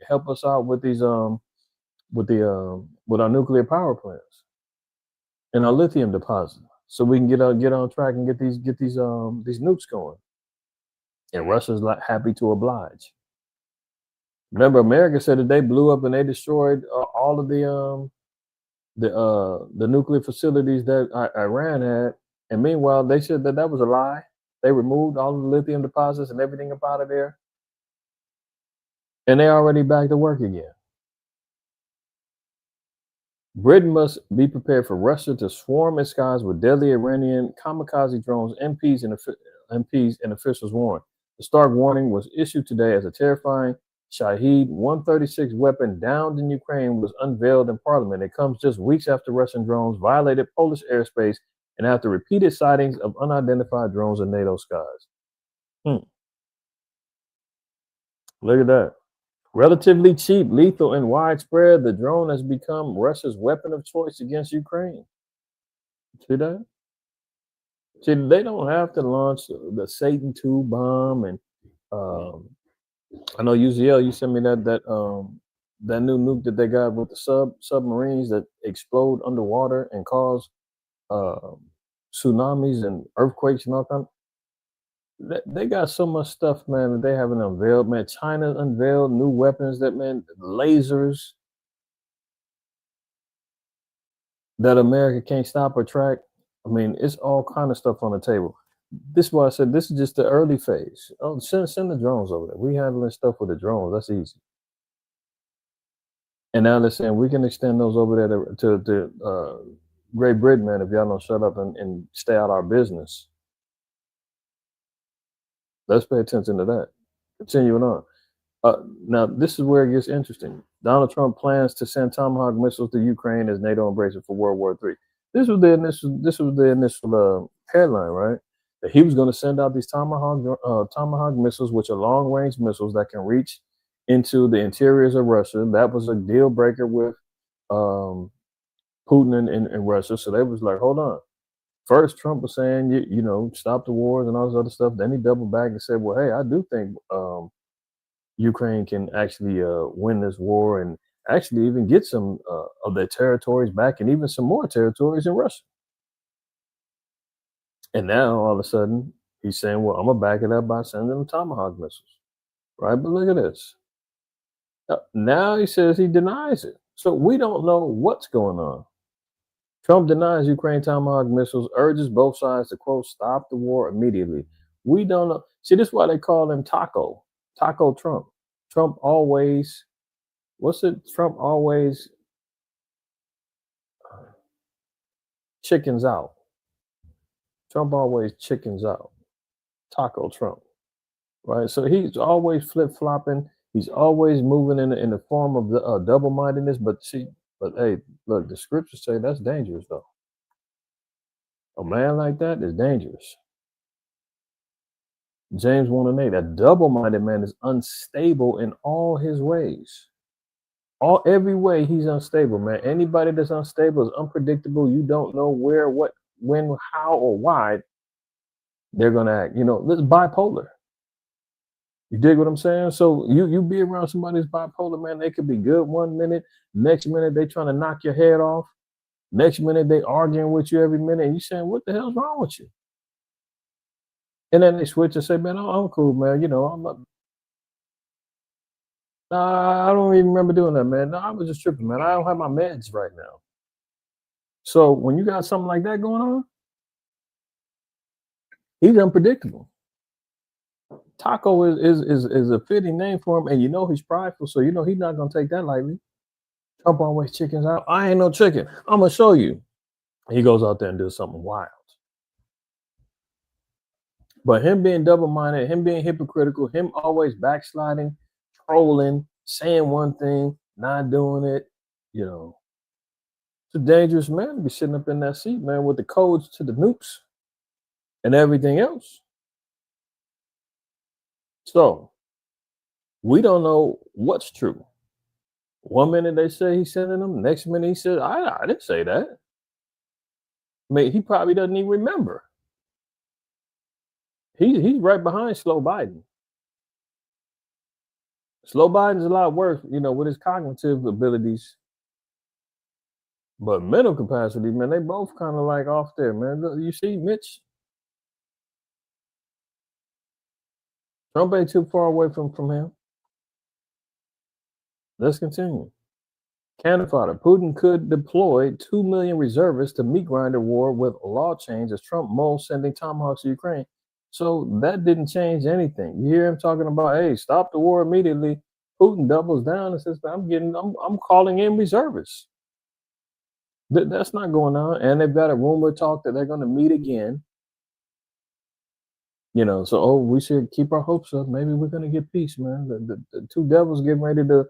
Help us out with these with our nuclear power plants and our lithium deposit, so we can get on track and get these nukes going. And Russia's like happy to oblige. Remember, America said that they blew up and they destroyed all of the nuclear facilities that Iran had, and meanwhile they said that was a lie. They removed all of the lithium deposits and everything up out of there, and they already back to work again. Britain must be prepared for Russia to swarm its skies with deadly Iranian kamikaze drones, MPs and officials warned. The stark warning was issued today as a terrifying Shahed 136 weapon downed in Ukraine was unveiled in Parliament. It comes just weeks after Russian drones violated Polish airspace and after repeated sightings of unidentified drones in NATO skies. Look at that. Relatively cheap, lethal, and widespread, the drone has become Russia's weapon of choice against Ukraine. See that? See, they don't have to launch the Satan 2 bomb, and um, I know UCL. You sent me that new nuke that they got with the submarines that explode underwater and cause uh, tsunamis and earthquakes and all kind. They got so much stuff, man, that they haven't unveiled. Man, China unveiled new weapons that, man, lasers that America can't stop or track. I mean, it's all kind of stuff on the table. This is why I said this is just the early phase. Oh, send the drones over there. We handling stuff with the drones. That's easy. And now they're saying we can extend those over there to Great Britain, man, if y'all don't shut up and stay out our business. Let's pay attention to that. Continuing on. Now, this is where it gets interesting. Donald Trump plans to send Tomahawk missiles to Ukraine as NATO embraces for World War III. This was the initial headline, right? That he was going to send out these Tomahawk missiles, which are long-range missiles that can reach into the interiors of Russia. That was a deal breaker with Putin and Russia. So they was like, hold on. First, Trump was saying, you know, stop the wars and all this other stuff. Then he doubled back and said, well, hey, I do think Ukraine can actually win this war and actually even get some of their territories back and even some more territories in Russia. And now, all of a sudden, he's saying, well, I'm going to back it up by sending them Tomahawk missiles. Right? But look at this. Now he says he denies it. So we don't know what's going on. Trump denies Ukraine Tomahawk missiles, urges both sides to, quote, stop the war immediately. We don't know. See, this is why they call him Taco Trump. Trump always, Trump always chickens out. Trump always chickens out. Taco Trump, right? So he's always flip-flopping. He's always moving in the form of the double-mindedness. But hey, look, the scriptures say that's dangerous, though. A man like that is dangerous. James 1:8, a double-minded man is unstable in all his ways. Every way he's unstable, man. Anybody that's unstable is unpredictable. You don't know where, what, when, how, or why they're gonna act. You know, this is bipolar. You dig what I'm saying? So you be around somebody who's bipolar, man. They could be good 1 minute, next minute they trying to knock your head off. Next minute they arguing with you every minute, and you saying, "What the hell's wrong with you?" And then they switch and say, "Man, I'm cool, man. You know, I'm not." Nah, I don't even remember doing that, man. No, I was just tripping, man. I don't have my meds right now. So when you got something like that going on, he's unpredictable. Taco is a fitting name for him, and you know he's prideful, so you know he's not gonna take that lightly. Trump always chickens out. I ain't no chicken. I'm gonna show you. He goes out there and does something wild. But him being double-minded, him being hypocritical, him always backsliding, trolling, saying one thing, not doing it, you know. It's a dangerous man to be sitting up in that seat, man, with the codes to the nukes and everything else. So we don't know what's true. 1 minute they say he's sending them, next minute he said, I didn't say that. I mean, he probably doesn't even remember. He's right behind Slow Biden. Slow Biden's a lot worse, you know, with his cognitive abilities. But mental capacity, man, they both kind of like off there, man. Look, you see, Mitch? Trump ain't too far away from him. Let's continue. Cannon fodder. Putin could deploy 2 million reservists to meat grinder war with law change as Trump mulls sending Tomahawks to Ukraine. So that didn't change anything. You hear him talking about, hey, stop the war immediately. Putin doubles down and says, I'm calling in reservists. That's not going on. And they've got a rumor talk that they're going to meet again. You know, so we should keep our hopes up. Maybe we're going to get peace, man. The two devils getting ready to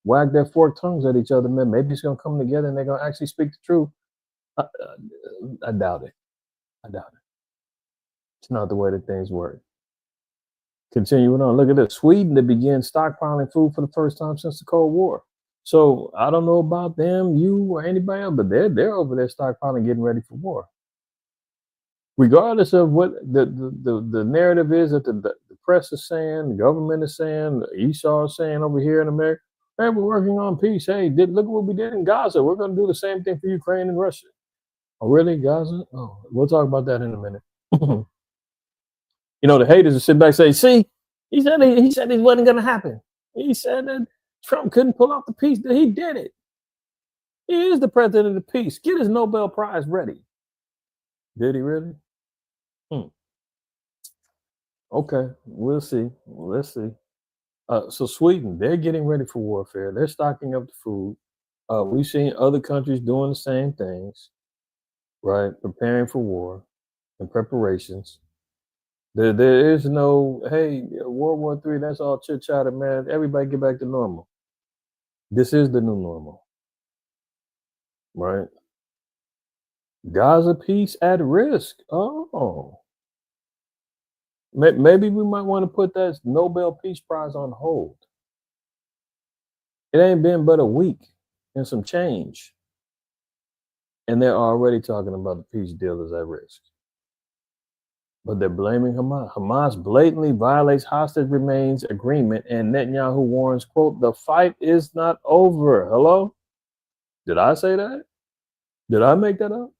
wag their forked tongues at each other, man. Maybe it's going to come together and they're going to actually speak the truth. I doubt it. It's not the way that things work. Continuing on, look at this. Sweden to begin stockpiling food for the first time since the Cold War. So I don't know about them, you, or anybody else, but they're over there stockpiling, getting ready for war. regardless of what the narrative is that the press is saying, the government is saying, Esau is saying over here in America, hey, we're working on peace. Hey, look what we did in Gaza. We're going to do the same thing for Ukraine and Russia. Oh, really, Gaza? Oh, we'll talk about that in a minute. You know, the haters will sit back and say, see, he said it wasn't going to happen. He said that Trump couldn't pull off the peace. He did it. He is the president of the peace. Get his Nobel Prize ready. Did he really? Okay, we'll see. Let's see. So Sweden, they're getting ready for warfare. They're stocking up the food. We've seen other countries doing the same things, right? Preparing for war and preparations. There is no, hey, World War III, that's all chit chatter, man. Everybody get back to normal. This is the new normal, right? Gaza peace at risk. Oh, maybe we might want to put that Nobel Peace Prize on hold. It ain't been but a week and some change, and they're already talking about the peace deal is at risk. But they're blaming Hamas. Hamas blatantly violates hostage remains agreement, and Netanyahu warns, quote, the fight is not over. Hello? Did I say that? Did I make that up?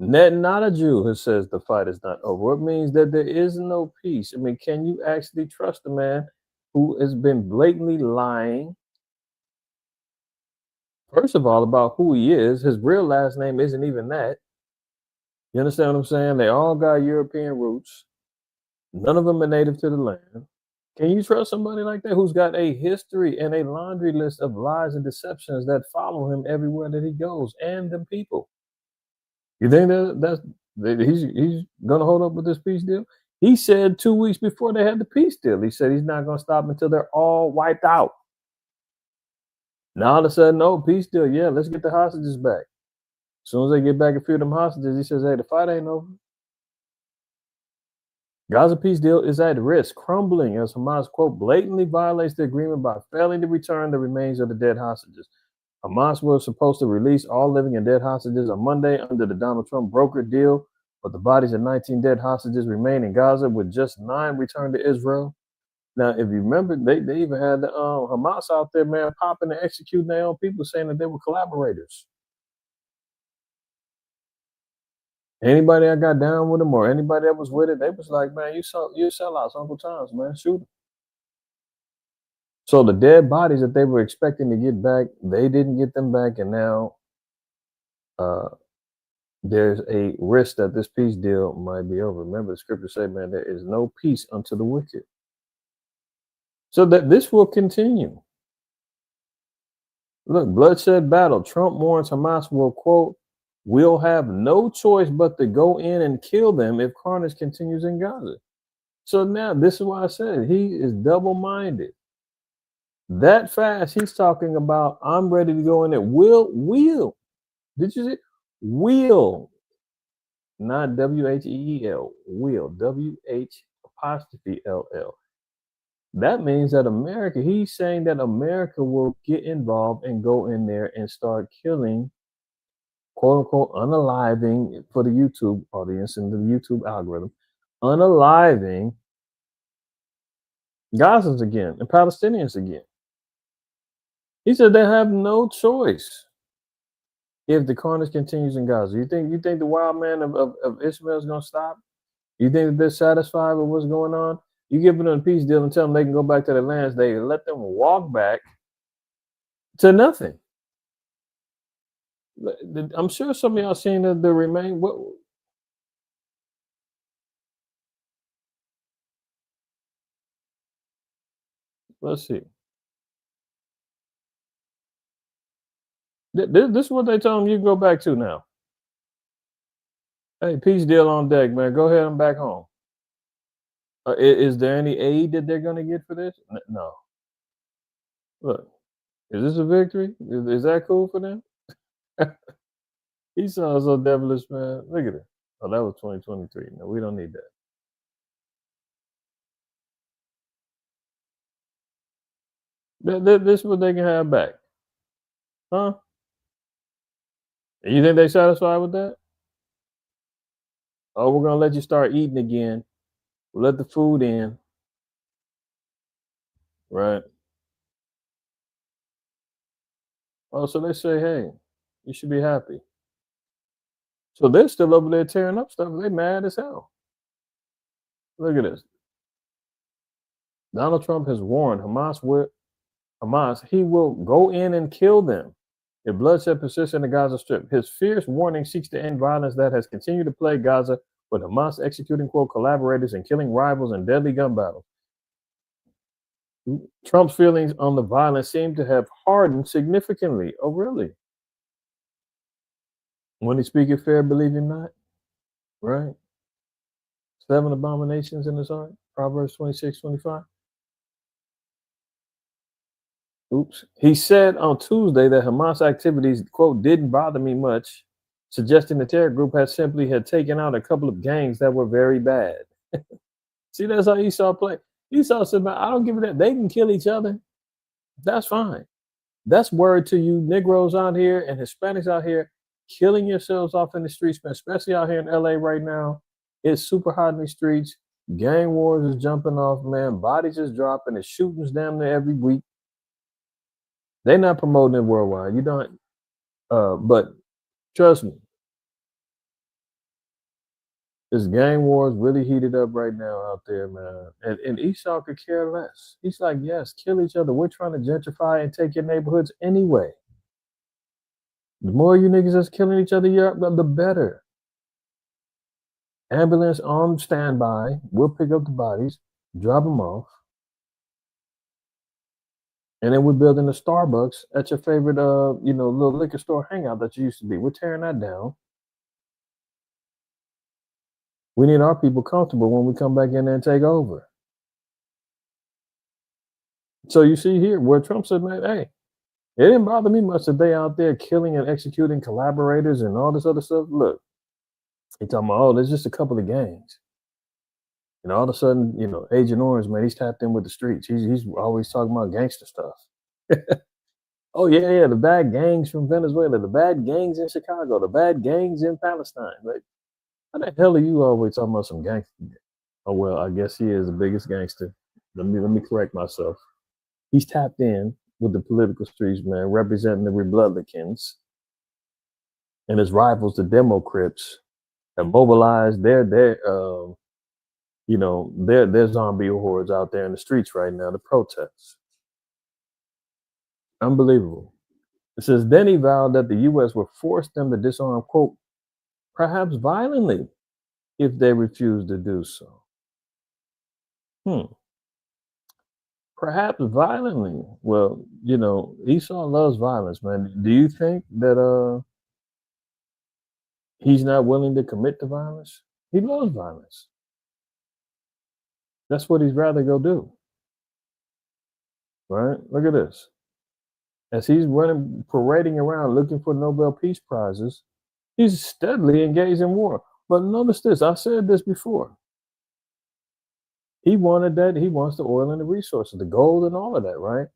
Netanyahu says the fight is not over. It means that there is no peace. I mean, can you actually trust a man who has been blatantly lying? First of all, about who he is. His real last name isn't even that. You understand what I'm saying? They all got European roots. None of them are native to the land. Can you trust somebody like that who's got a history and a laundry list of lies and deceptions that follow him everywhere that he goes, and the people? You think that he's going to hold up with this peace deal? He said 2 weeks before they had the peace deal, he said he's not going to stop until they're all wiped out. Now all of a sudden, no peace deal. Yeah, let's get the hostages back. As soon as they get back a few of them hostages, he says, hey, the fight ain't over. Gaza peace deal is at risk, crumbling as Hamas, quote, blatantly violates the agreement by failing to return the remains of the dead hostages. Hamas was supposed to release all living and dead hostages on Monday under the Donald Trump brokered deal, but the bodies of 19 dead hostages remain in Gaza, with just 9 returned to Israel. Now, if you remember, they even had the Hamas out there, man, popping and executing their own people, saying that they were collaborators. Anybody that got down with them or anybody that was with it, they was like, man, you sellouts, Uncle Tom's, man, shoot them. So the dead bodies that they were expecting to get back, they didn't get them back, and now there's a risk that this peace deal might be over. Remember, the scripture said, man, there is no peace unto the wicked. So that this will continue. Look, bloodshed battle. Trump warns Hamas will, quote, we'll have no choice but to go in and kill them if carnage continues in Gaza. So now this is why I said he is double-minded. That fast, he's talking about, I'm ready to go in there. Will. Did you see? Will. Not W-H-E-E-L. Will. W-H-apostrophe-L-L. That means that America, he's saying that America will get involved and go in there and start killing, quote unquote, unaliving, for the YouTube audience and the YouTube algorithm, unaliving Gazans again and Palestinians again. He said they have no choice if the carnage continues in Gaza. You think the wild man of Ishmael is going to stop? You think that they're satisfied with what's going on? You give them a peace deal and tell them they can go back to their lands. They let them walk back to nothing. I'm sure some of y'all seen the remain. What? Let's see. This is what they told them you can go back to now. Hey, peace deal on deck, man. Go ahead and back home. Is there any aid that they're going to get for this? No. Look, is this a victory? Is that cool for them? He sounds so devilish, man. Look at it. Oh, that was 2023. No, we don't need that. This is what they can have back. Huh? You think they satisfied with that? Oh, we're gonna let you start eating again. We'll let the food in. Right. Oh, so they say, hey, you should be happy. So they're still over there tearing up stuff. They mad as hell. Look at this. Donald Trump has warned Hamas he will go in and kill them if bloodshed persists in the Gaza Strip. His fierce warning seeks to end violence that has continued to plague Gaza, with Hamas executing quote collaborators and killing rivals in deadly gun battles. Trump's feelings on the violence seem to have hardened significantly. Oh, really? When he speaketh fair, believe him not. Right? 7 abominations in his heart. Proverbs 26:25. Oops. He said on Tuesday that Hamas activities, quote, didn't bother me much, suggesting the terror group had taken out a couple of gangs that were very bad. See, that's how Esau play. Esau said, man, I don't give a damn. They can kill each other. That's fine. That's word to you Negroes out here and Hispanics out here killing yourselves off in the streets, especially out here in LA right now. It's super hot in the streets. Gang wars is jumping off, man. Bodies is dropping. The shootings damn near every week. They're not promoting it worldwide. You don't, but trust me, this gang war is really heated up right now out there, man. And Esau could care less. He's like, yes, kill each other. We're trying to gentrify and take your neighborhoods anyway. The more you niggas that's killing each other, the better. Ambulance on standby. We'll pick up the bodies, drop them off. And then we're building a Starbucks at your favorite, little liquor store hangout that you used to be. We're tearing that down. We need our people comfortable when we come back in there and take over. So you see here where Trump said, man, hey, it didn't bother me much that they out there killing and executing collaborators and all this other stuff. Look, he talking about, oh, there's just a couple of gangs. And all of a sudden, Agent Orange, man, he's tapped in with the streets. He's always talking about gangster stuff. Oh, yeah, the bad gangs from Venezuela, the bad gangs in Chicago, the bad gangs in Palestine. Like, how the hell are you always talking about some gangster? Oh, well, I guess he is the biggest gangster. Let me correct myself. He's tapped in with the political streets, man, representing the Republicans and his rivals, the Democrats, have mobilized their zombie hordes out there in the streets right now to protest. Unbelievable. It says, then he vowed that the U.S. would force them to disarm, quote, perhaps violently, if they refuse to do so. Perhaps violently. Well, Esau loves violence, man. Do you think that he's not willing to commit to violence? He loves violence. That's what he's rather go do. Right? Look at this. As he's parading around looking for Nobel Peace Prizes, he's steadily engaged in war. But notice this. I said this before. He wanted that. He wants the oil and the resources, the gold and all of that, right?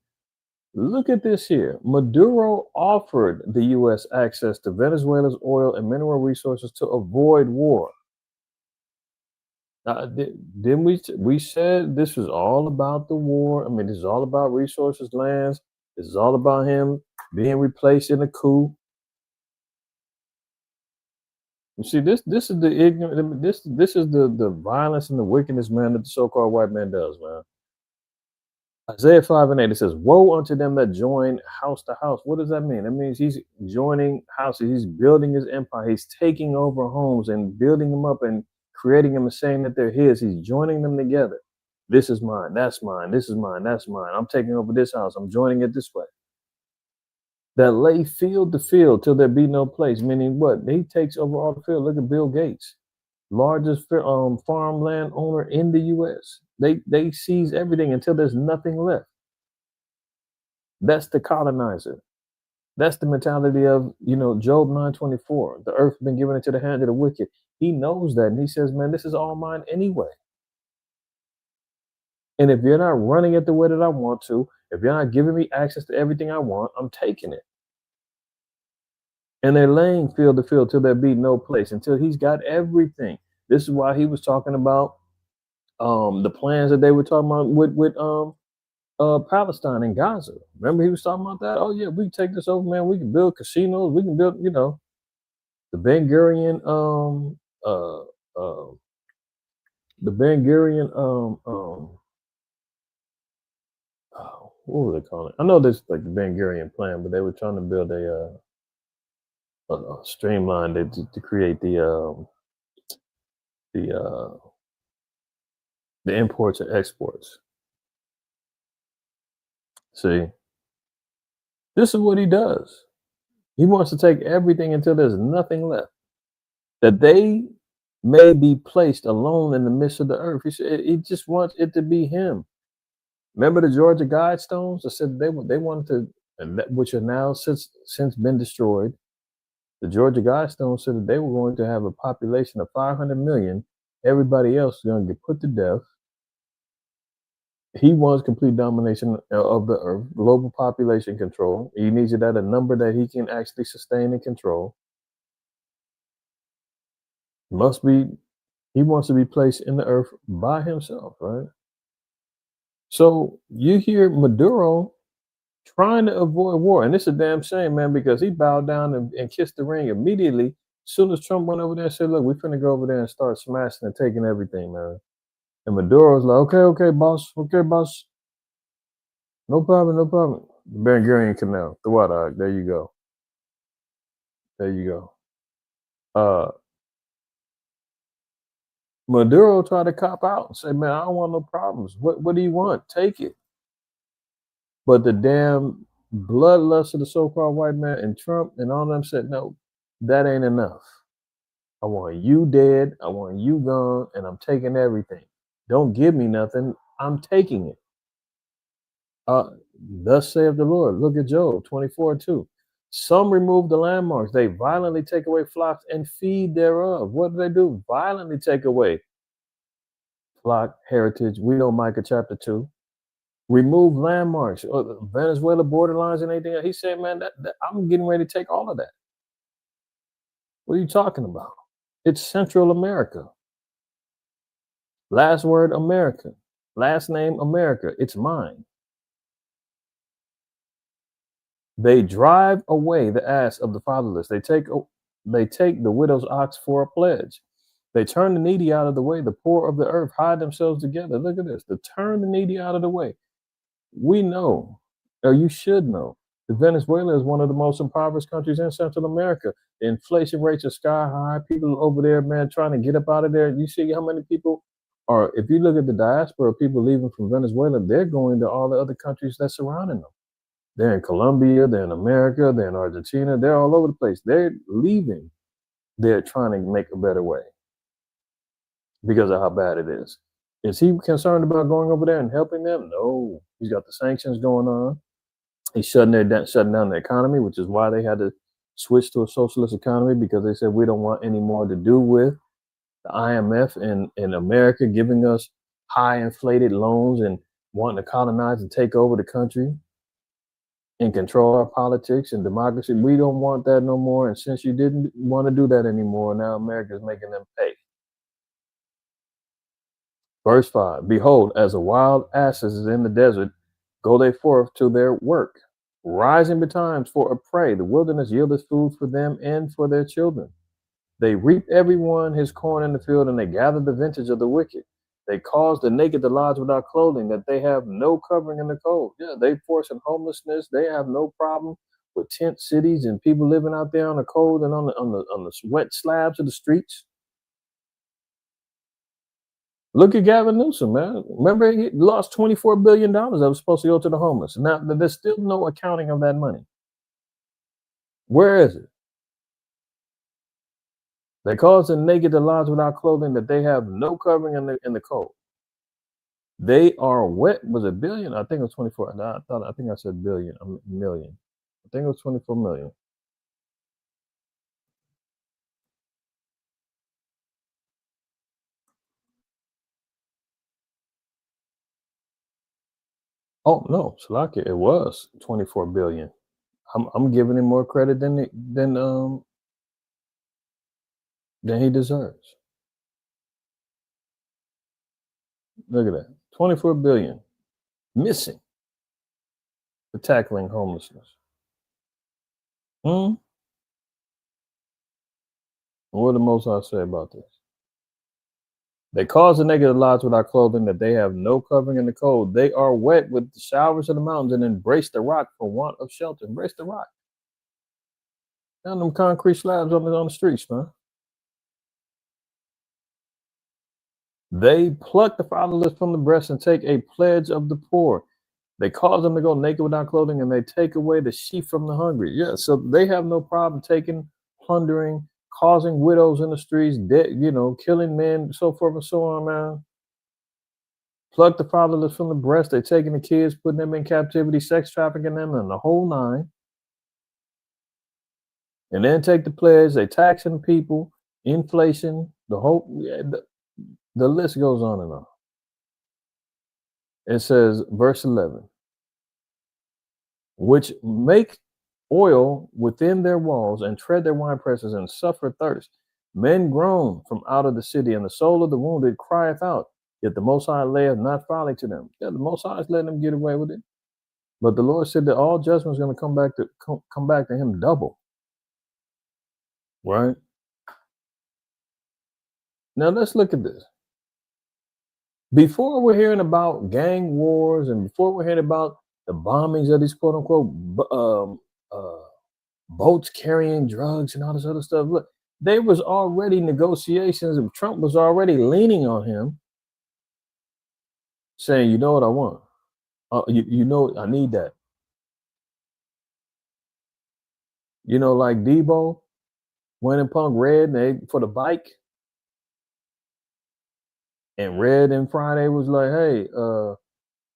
Look at this here. Maduro offered the U.S. access to Venezuela's oil and mineral resources to avoid war. Didn't we said this was all about the war? I mean, this is all about resources, lands. This is all about him being replaced in a coup. You see, this is the ignorant. This is the violence and the wickedness, man, that the so-called white man does, man. Isaiah 5:8, it says, "Woe unto them that join house to house." What does that mean? That means he's joining houses. He's building his empire. He's taking over homes and building them up and creating them and saying that they're his. He's joining them together. This is mine. That's mine. This is mine. That's mine. I'm taking over this house. I'm joining it this way. That lay field to field till there be no place. Meaning what? He takes over all the field. Look at Bill Gates, largest farmland owner in the U.S. They seize everything until there's nothing left. That's the colonizer. That's the mentality of, Job 9:24. The earth has been given into the hand of the wicked. He knows that. And he says, man, this is all mine anyway. And if you're not running it the way that I want to, if you're not giving me access to everything I want, I'm taking it. And they're laying field to field till there be no place, until he's got everything. This is why he was talking about the plans that they were talking about with Palestine and Gaza. Remember he was talking about that? Oh yeah, we can take this over, man. We can build casinos. We can build, the Ben Gurion the Ben Gurion what were they calling it? I know this like the Ben Gurion plan, but they were trying to build a streamline to create the imports and exports. See, this is what he does. He wants to take everything until there's nothing left. That they may be placed alone in the midst of the earth. He just wants it to be him. Remember the Georgia Guidestones? I said they wanted to, which are now since been destroyed. The Georgia Guidestones said that they were going to have a population of 500 million. Everybody else is going to get put to death. He wants complete domination of the earth, global population control. He needs it at a number that he can actually sustain and control. He wants to be placed in the earth by himself, right? So you hear Maduro trying to avoid war, and it's a damn shame, man, because he bowed down and kissed the ring immediately. As soon as Trump went over there and said, look, we're finna go over there and start smashing and taking everything, man. And Maduro's like, okay, boss. No problem. The Ben Gurion Canal, the water. There you go. Maduro tried to cop out and say, man, I don't want no problems. What do you want? Take it. But the damn bloodlust of the so-called white man and Trump and all of them said, no, that ain't enough. I want you dead. I want you gone, and I'm taking everything. Don't give me nothing. I'm taking it. Thus saith the Lord. Look at Job 24:2. Some remove the landmarks. They violently take away flocks and feed thereof. What do? Violently take away flock heritage. We know Micah chapter 2. Remove landmarks, Venezuela borderlines and anything. He said, man, that I'm getting ready to take all of that. What are you talking about? It's Central America. Last word, America. Last name, America. It's mine. They drive away the ass of the fatherless. They take the widow's ox for a pledge. They turn the needy out of the way. The poor of the earth hide themselves together. Look at this. To turn the needy out of the way. We know, or you should know, that Venezuela is one of the most impoverished countries in Central America. The inflation rates are sky high. People over there, man, trying to get up out of there. You see how many people are, if you look at the diaspora, people leaving from Venezuela, they're going to all the other countries that's surrounding them. They're in Colombia, they're in America, they're in Argentina, they're all over the place. They're leaving. They're trying to make a better way because of how bad it is. Is he concerned about going over there and helping them? No. He's got the sanctions going on. He's shutting down the economy, which is why they had to switch to a socialist economy, because they said we don't want any more to do with the IMF and America giving us high inflated loans and wanting to colonize and take over the country and control our politics and democracy. We don't want that no more. And since you didn't want to do that anymore, now America is making them pay. Verse 5, behold, as a wild asses is in the desert, go they forth to their work, rising betimes for a prey. The wilderness yieldeth food for them and for their children. They reap every one his corn in the field, and they gather the vintage of the wicked. They cause the naked to lodge without clothing, that they have no covering in the cold. Yeah, they force homelessness. They have no problem with tent cities and people living out there on the cold and on the wet slabs of the streets. Look at Gavin Newsom, man. Remember, he lost $24 billion that was supposed to go to the homeless. Now, there's still no accounting of that money. Where is it? They cause the naked to lodge without clothing, that they have no covering in the cold. They are wet. Was it billion? I think it was 24. I think I said million. I think it was 24 million. Oh no, Slovakia, it was 24 billion. I'm giving him more credit than he deserves. Look at that. 24 billion missing for tackling homelessness. What the Most High say about this? They cause the naked lives without clothing, that they have no covering in the cold. They are wet with the showers of the mountains and embrace the rock for want of shelter. Embrace the rock. Down them concrete slabs on the streets, man. They pluck the fatherless from the breast and take a pledge of the poor. They cause them to go naked without clothing, and they take away the sheep from the hungry. Yeah, so they have no problem taking, plundering, causing widows in the streets, killing men, so forth and so on, man. Pluck the fatherless from the breast. They're taking the kids, putting them in captivity, sex trafficking them, and the whole nine. And then take the pledge. They taxing people, inflation, the whole. The list goes on and on. It says, verse 11, which make oil within their walls and tread their wine presses and suffer thirst. Men groan from out of the city, and the soul of the wounded crieth out. Yet the Most High layeth not folly to them. Yeah, the Most High is letting them get away with it. But the Lord said that all judgment is going to come back to him double. Right? Now let's look at this. Before we're hearing about gang wars and before we're hearing about the bombings of these quote unquote boats carrying drugs and all this other stuff, look, there was already negotiations and Trump was already leaning on him, saying, you know what I want? I need that. Like Debo went and punked Red for the bike. And Red and Friday was like, hey,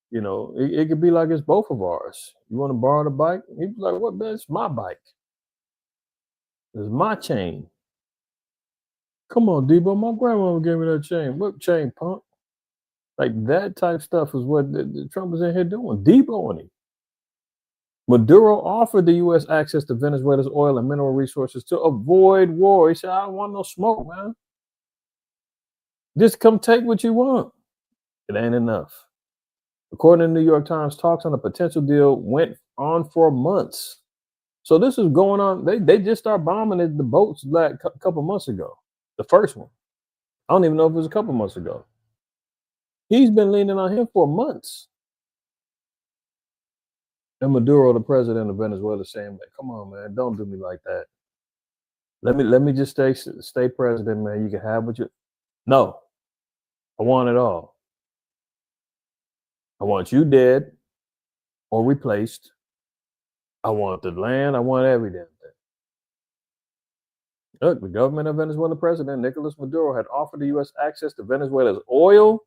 it could be like it's both of ours. You want to borrow the bike? He was like, what, man? It's my bike. It's my chain. Come on, Debo. My grandma gave me that chain. What chain, punk? Like that type stuff is what Trump was in here doing. Deboing him. Maduro offered the U.S. access to Venezuela's oil and mineral resources to avoid war. He said, I don't want no smoke, man. Just come take what you want. It ain't enough. According to the New York Times, talks on a potential deal went on for months. So this is going on. They just started bombing the boats like a couple months ago. The first one. I don't even know if it was a couple months ago. He's been leaning on him for months. And Maduro, the president of Venezuela, saying, come on, man, don't do me like that. Let me just stay president, man. You can have what you... No. I want it all. I want you dead or replaced. I want the land. I want every damn thing. Look, the government of Venezuela president Nicolas Maduro had offered the U.S. access to Venezuela's oil,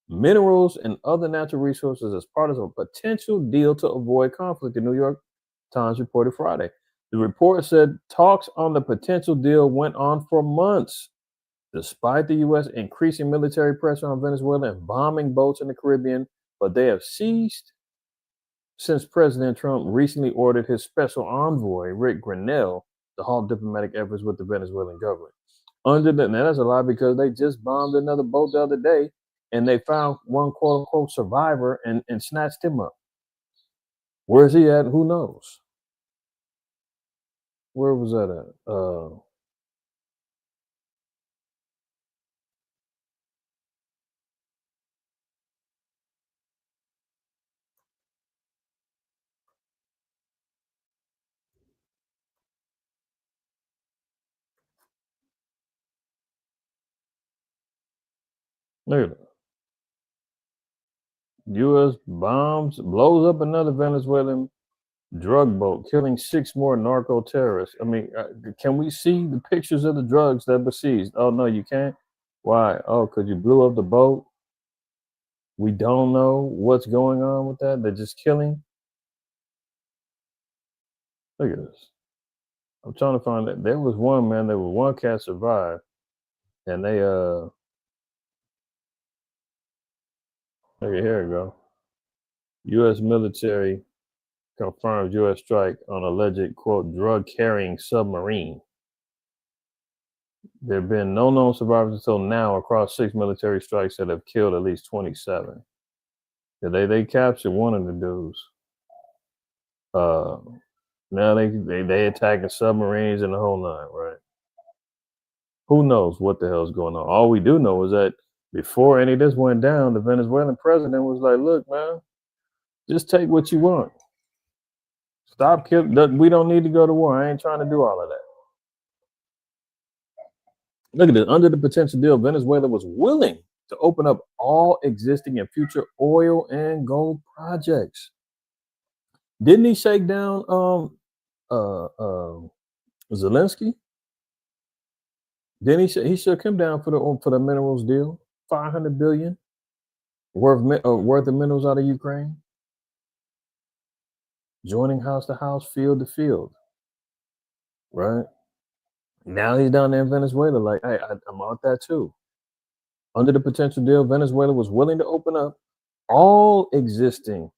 minerals, and other natural resources as part of a potential deal to avoid conflict, the New York Times reported Friday. The report said talks on the potential deal went on for months, despite the U.S. increasing military pressure on Venezuela and bombing boats in the Caribbean, but they have ceased since President Trump recently ordered his special envoy, Rick Grenell, to halt diplomatic efforts with the Venezuelan government. Now that's a lie because they just bombed another boat the other day and they found one quote unquote survivor and snatched him up. Where's he at? Who knows? Where was that at? Look at that. U.S. blows up another Venezuelan drug boat, killing 6 more narco terrorists. I mean, can we see the pictures of the drugs that were seized? Oh, no, you can't. Why? Oh, because you blew up the boat. We don't know what's going on with that. They're just killing. Look at this. I'm trying to find that. There was one cat survived, and they look at here we go. U.S. military confirms U.S. strike on alleged quote drug carrying submarine. There have been no known survivors until now across 6 military strikes that have killed at least 27. They captured one of the dudes. Now they attacking submarines and the whole nine, right? Who knows what the hell's going on? All we do know is that before any of this went down, the Venezuelan president was like, "Look, man, just take what you want. Stop killing. We don't need to go to war. I ain't trying to do all of that." Look at this. Under the potential deal, Venezuela was willing to open up all existing and future oil and gold projects. Didn't he shake down Zelensky? Then he shook him down for the minerals deal, 500 billion worth of minerals out of Ukraine, joining house to house, field to field, right? Now he's down there in Venezuela, like, hey, I'm out that too. Under the potential deal, Venezuela was willing to open up all existing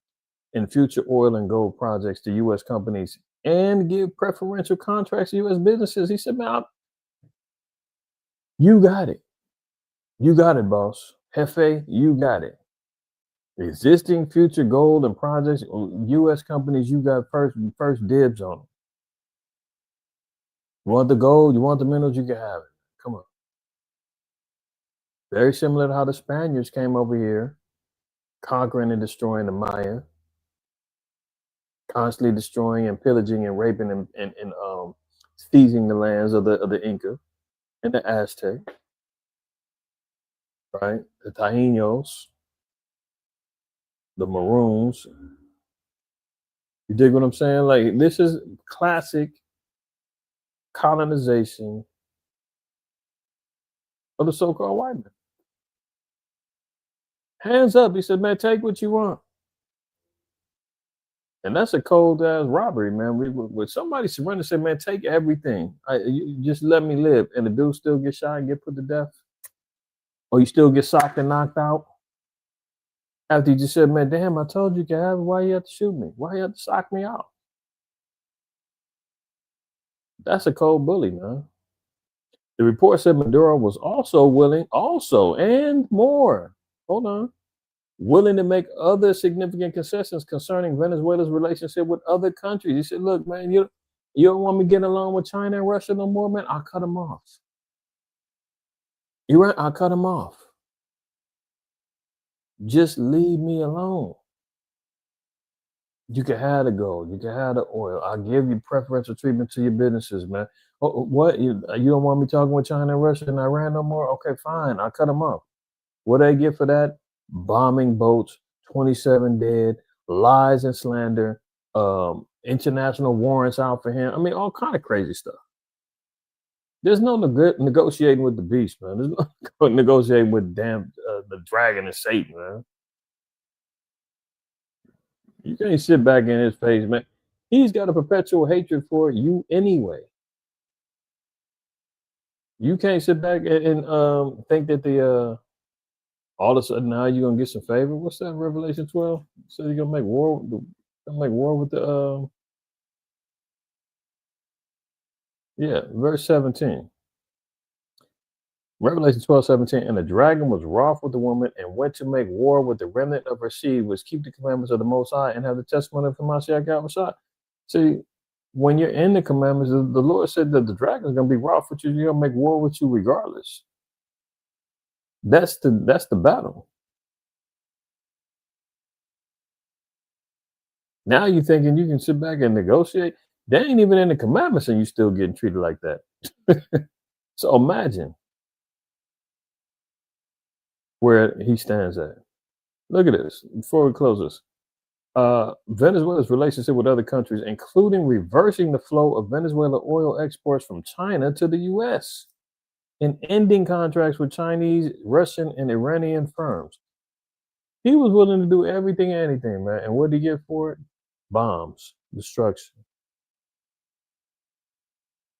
and future oil and gold projects to U.S. companies and give preferential contracts to U.S. businesses. He said, "Man, you got it. You got it, boss. Jefe, you got it. Existing, future gold and projects, U.S. companies, you got first dibs on them. You want the gold, you want the minerals, you can have it. Come on." Very similar to how the Spaniards came over here, conquering and destroying the Maya, constantly destroying and pillaging and raping and seizing the lands of the Inca and the Aztec, right? The Taínos, the Maroons. You dig what I'm saying? Like, this is classic colonization of the so-called white man. Hands up. He said, "Man, take what you want." And that's a cold ass robbery, man. When somebody surrender and say, "Man, take everything. You just let me live," and the dude still get shot and get put to death, or you still get socked and knocked out after you just said, "Man, damn, I told you can have it. Why you have to shoot me? Why you have to sock me out?" That's a cold bully, man. The report said Maduro was also willing, and more. Hold on. Willing to make other significant concessions concerning Venezuela's relationship with other countries. He said, "Look, man, you don't want me getting along with China and Russia no more, man. I'll cut them off. You're right, I'll cut them off. Just leave me alone. You can have the gold, you can have the oil. I'll give you preferential treatment to your businesses, man. Oh, what? You don't want me talking with China and Russia and Iran no more? Okay, fine. I'll cut them off. What do they get for that? Bombing boats, 27 dead, lies and slander, international warrants out for him. I mean, all kind of crazy stuff. There's no negotiating with the beast, man. There's no negotiating with the dragon and Satan, man. You can't sit back in his face, man. He's got a perpetual hatred for you anyway. You can't sit back and think that all of a sudden now you're gonna get some favor. What's that? Revelation 12 says you're gonna make war with the verse 17. Revelation 12:17. And the dragon was wroth with the woman and went to make war with the remnant of her seed, which keep the commandments of the Most High and have the testimony of the Mashiach Yahushua. See, when you're in the commandments, the Lord said that the dragon is going to be wroth with you. You're going to make war with you regardless. That's the battle. Now you're thinking you can sit back and negotiate. They ain't even in the commandments and you still getting treated like that. So imagine where he stands at. Look at this. Before we close this. Venezuela's relationship with other countries, including reversing the flow of Venezuela oil exports from China to the U.S. and ending contracts with Chinese, Russian, and Iranian firms. He was willing to do everything and anything, man. And what did he get for it? Bombs, destruction.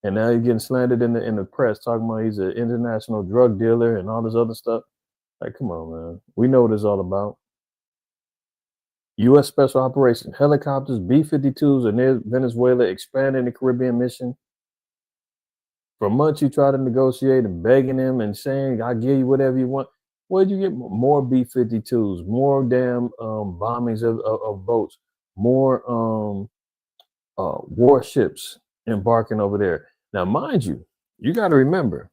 And now he's getting slandered in the press, talking about he's an international drug dealer and all this other stuff. Like, come on, man. We know what it's all about. U.S. Special Operations helicopters, B-52s, are near Venezuela, expanding the Caribbean mission. For months, you try to negotiate and begging him and saying, "I'll give you whatever you want." Where'd you get more B-52s, more damn bombings of boats, more warships embarking over there? Now, mind you, you got to remember,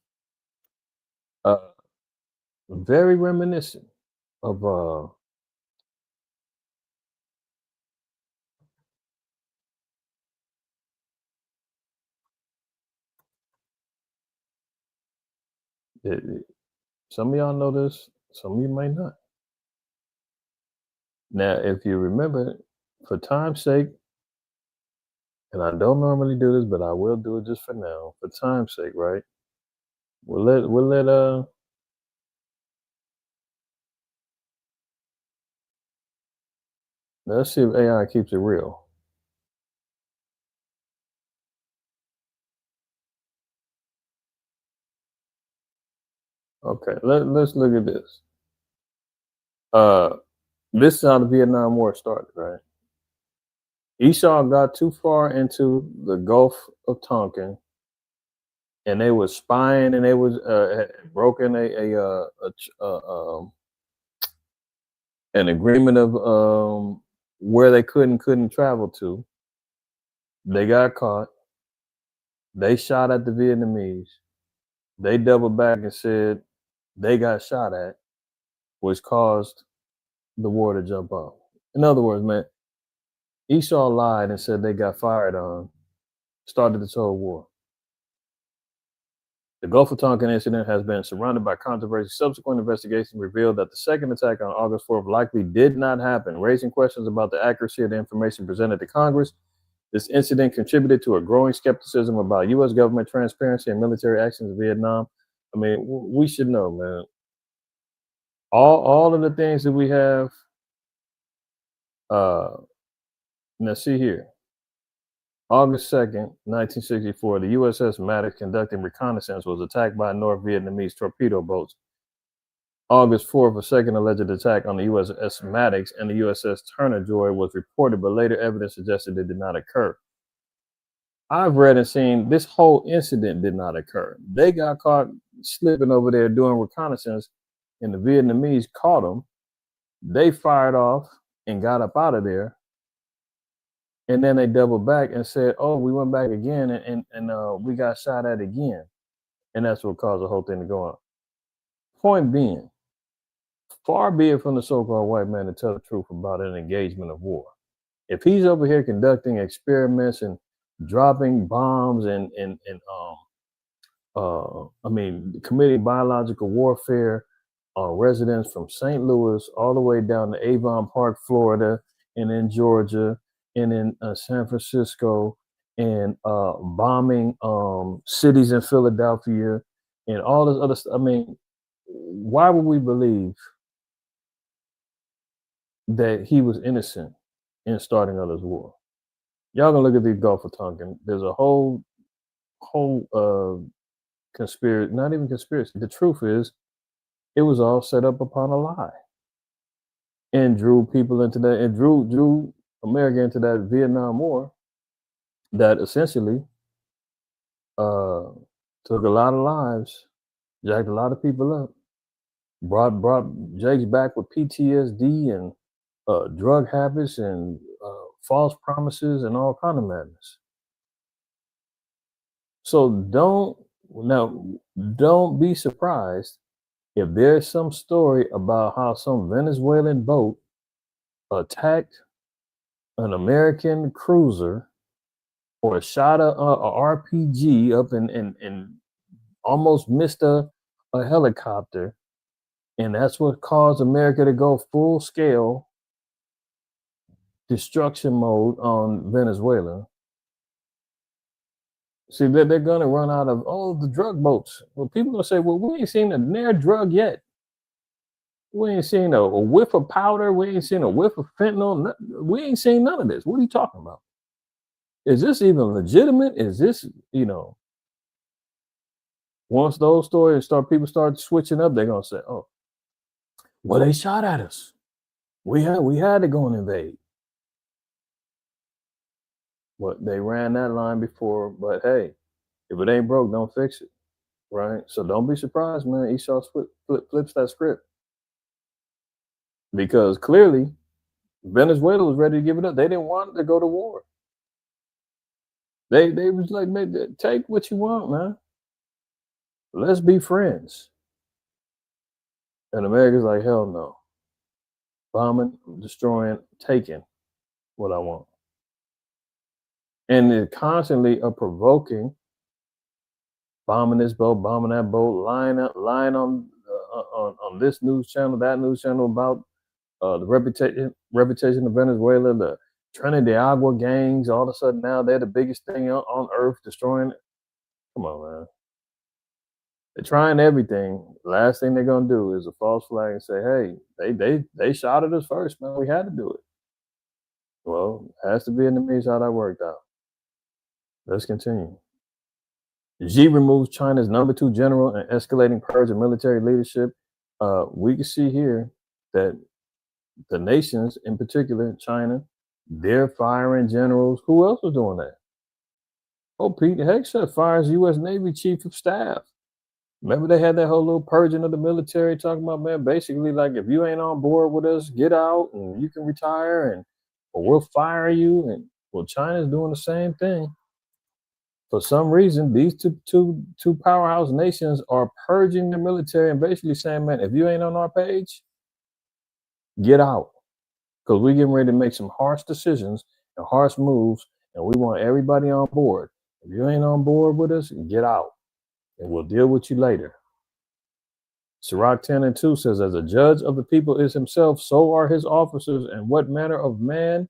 uh, very reminiscent of some of y'all know this, some of you might not. Now, if you remember, for time's sake, and I don't normally do this, but I will do it just for now, for time's sake, right? We'll let let's see if AI keeps it real. Okay, let's look at this. This is how the Vietnam War started, right? Esau got too far into the Gulf of Tonkin, and they was spying, and they was had broken an agreement of where they couldn't travel to. They got caught. They shot at the Vietnamese. They doubled back and said they got shot at, which caused the war to jump off. In other words, man, Esau lied and said they got fired on, started this whole war. The Gulf of Tonkin incident has been surrounded by controversy. Subsequent investigation revealed that the second attack on August 4th likely did not happen, raising questions about the accuracy of the information presented to Congress. This incident contributed to a growing skepticism about U.S. government transparency and military actions in Vietnam. I mean, we should know, man. All of the things that we have. Now, see here. August 2nd, 1964, the USS Maddox conducting reconnaissance was attacked by North Vietnamese torpedo boats. August 4th, a second alleged attack on the USS Maddox and the USS Turner Joy was reported, but later evidence suggested it did not occur. I've read and seen this whole incident did not occur. They got caught slipping over there doing reconnaissance, and the Vietnamese caught them. They fired off and got up out of there. And then they doubled back and said, "Oh, we went back again, and we got shot at again," and that's what caused the whole thing to go on. Point being, far be it from the so-called white man to tell the truth about an engagement of war. If he's over here conducting experiments and dropping bombs and committing biological warfare on residents from St. Louis all the way down to Avon Park, Florida, and in Georgia, and in San Francisco, and bombing cities in Philadelphia, and all this other stuff. I mean, why would we believe that he was innocent in starting all this war? Y'all gonna look at the Gulf of Tonkin. There's a whole conspiracy, not even conspiracy. The truth is, it was all set up upon a lie, and drew people into that, and drew America into that Vietnam War that essentially took a lot of lives, jacked a lot of people up, brought Jakes back with PTSD and drug habits and false promises and all kind of madness. So don't be surprised if there's some story about how some Venezuelan boat attacked an American cruiser or shot a RPG up and almost missed a helicopter, and that's what caused America to go full scale destruction mode on Venezuela. See, they're going to run out of the drug boats. Well, people are going to say, well, we ain't seen a near drug yet. We ain't seen a whiff of powder. We ain't seen a whiff of fentanyl. We ain't seen none of this. What are you talking about? Is this even legitimate? Is this, once those stories people start switching up, they're going to say, oh, well, they shot at us. We had to go and invade. Well, they ran that line before, but hey, If it ain't broke, don't fix it. Right? So don't be surprised, man. Esau flips that script. Because clearly Venezuela was ready to give it up. They didn't want to go to war. They was like, man, take what you want, man. Let's be friends. And America's like, hell no. Bombing, destroying, taking what I want. And they're constantly provoking, bombing this boat, bombing that boat, lying on this news channel, that news channel about the reputation of Venezuela, the Trinidad de Agua gangs. All of a sudden now they're the biggest thing on earth, destroying it. Come on, man. They're trying everything. Last thing they're gonna do is a false flag and say, "Hey, they shot at us first, man. We had to do it." Well, it has to be in the means how that worked out. Let's continue. Xi removes China's #2 general and escalating purge of military leadership. We can see here that the nations, in particular China, they're firing generals. Who else was doing that? Oh, Pete Hegseth fires U.S. Navy Chief of Staff. Remember they had that whole little purging of the military, talking about, man, basically like if you ain't on board with us, get out and you can retire, and or we'll fire you. And well, China's doing the same thing. For some reason, these two powerhouse nations are purging the military and basically saying, man, if you ain't on our page, get out. Because we're getting ready to make some harsh decisions and harsh moves, and we want everybody on board. If you ain't on board with us, get out, and we'll deal with you later. Sirach 10:2 says, as a judge of the people is himself, so are his officers, and what manner of man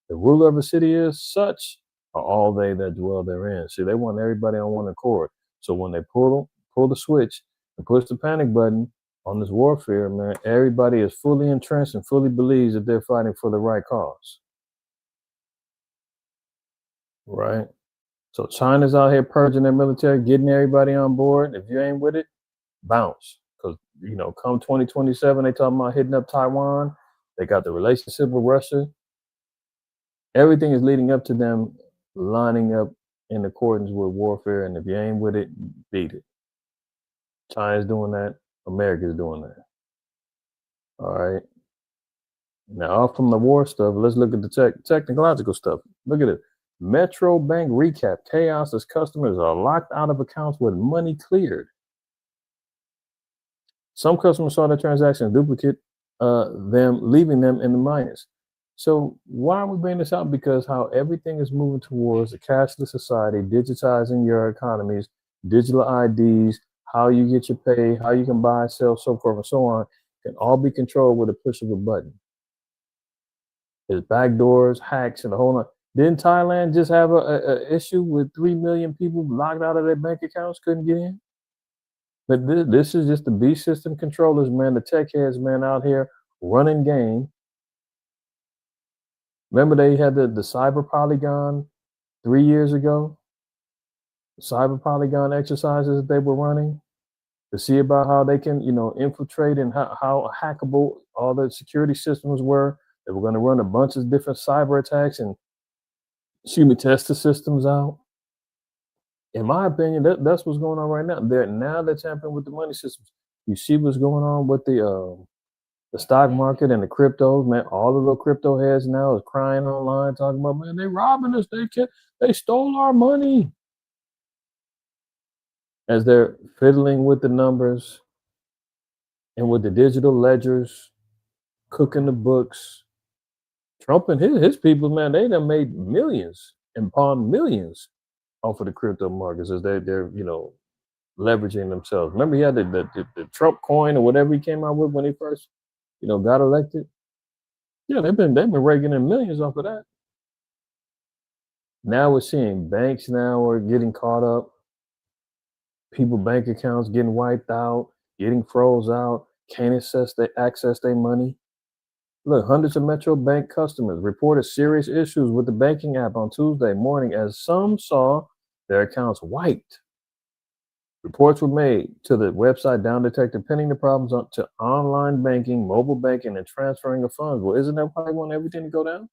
the ruler of a city is, such are all they that dwell therein. See, they want everybody on one accord. So when they pull the switch and push the panic button on this warfare, man, everybody is fully entrenched and fully believes that they're fighting for the right cause. Right? So China's out here purging their military, getting everybody on board. If you ain't with it, bounce. Because, come 2027, they talking about hitting up Taiwan. They got the relationship with Russia. Everything is leading up to them lining up in accordance with warfare. And if you ain't with it, beat it. China's doing that. America's doing that. All right. Now, off from the war stuff, let's look at the technological stuff. Look at it. Metro Bank recap. Chaos as customers are locked out of accounts with money cleared. Some customers saw their transactions duplicate, leaving them in the minus. So why are we bringing this out? Because how everything is moving towards a cashless society, digitizing your economies, digital IDs, how you get your pay, how you can buy, sell, so forth and so on, can all be controlled with a push of a button. There's backdoors, hacks, and a whole lot. Didn't Thailand just have a issue with 3 million people locked out of their bank accounts, couldn't get in? But this is just the B system controllers, man, the tech heads, man, out here running game. Remember they had the cyber polygon 3 years ago? Cyber polygon exercises that they were running to see about how they can, infiltrate and how hackable all the security systems were. They were going to run a bunch of different cyber attacks and test the systems out. In my opinion, that's what's going on right now. They're tampering with the money systems. You see what's going on with the stock market and the cryptos, man. All the little crypto heads now is crying online, talking about, man, they robbing us. They stole our money. As they're fiddling with the numbers and with the digital ledgers, cooking the books. Trump and his people, man, they done made millions and pawned millions off of the crypto markets as they're leveraging themselves. Remember he had the Trump coin or whatever he came out with when he first got elected. Yeah, they've been raking in millions off of that. Now we're seeing banks now are getting caught up. People bank accounts getting wiped out, getting froze out, can't access their money. Look, hundreds of Metro Bank customers reported serious issues with the banking app on Tuesday morning as some saw their accounts wiped. Reports were made to the website Down Detector, pinning the problems to online banking, mobile banking, and transferring of funds. Well, isn't that why they want everything to go down?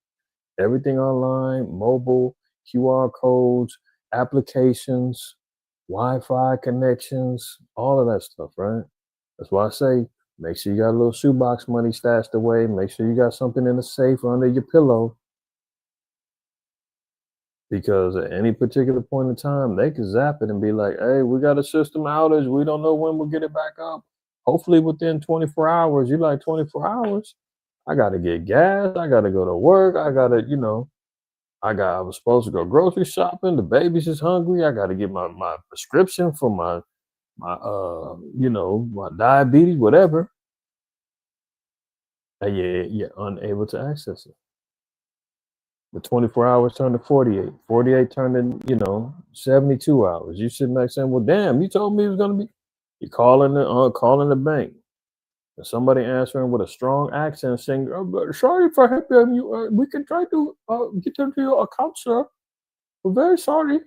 Everything online, mobile, QR codes, applications. Wi-Fi connections, all of that stuff, right? That's why I say make sure you got a little shoebox money stashed away. Make sure you got something in the safe or under your pillow. Because at any particular point in time, they could zap it and be like, hey, we got a system outage. We don't know when we'll get it back up. Hopefully within 24 hours. You like 24 hours? I got to get gas. I got to go to work. I got to, I was supposed to go grocery shopping. The baby's just hungry. I got to get my prescription for my my diabetes, whatever. And you're unable to access it. The 24 hours turned to 48. 48 turned to, 72 hours. You sitting back saying, well, damn, you told me it was going to be. You calling the bank. And somebody answering with a strong accent saying, oh, sorry for helping you. We can try to get into your account, sir. We're very sorry.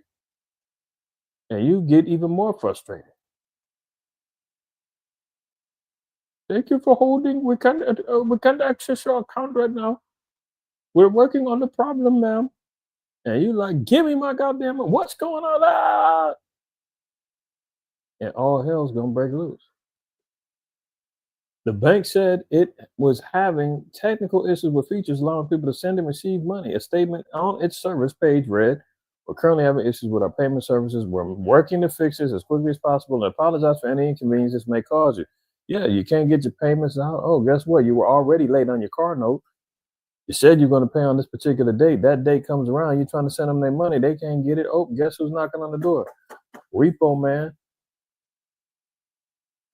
And you get even more frustrated. Thank you for holding. We can't access your account right now. We're working on the problem, ma'am. And you like, give me my goddamn, what's going on? Ah! And all hell's gonna break loose. The bank said it was having technical issues with features allowing people to send and receive money. A statement on its service page read, we're currently having issues with our payment services. We're working to fix this as quickly as possible and apologize for any inconvenience this may cause you. Yeah, you can't get your payments out. Oh, guess what? You were already late on your car note. You said you're going to pay on this particular date. That date comes around. You're trying to send them their money. They can't get it. Oh, guess who's knocking on the door? Repo man.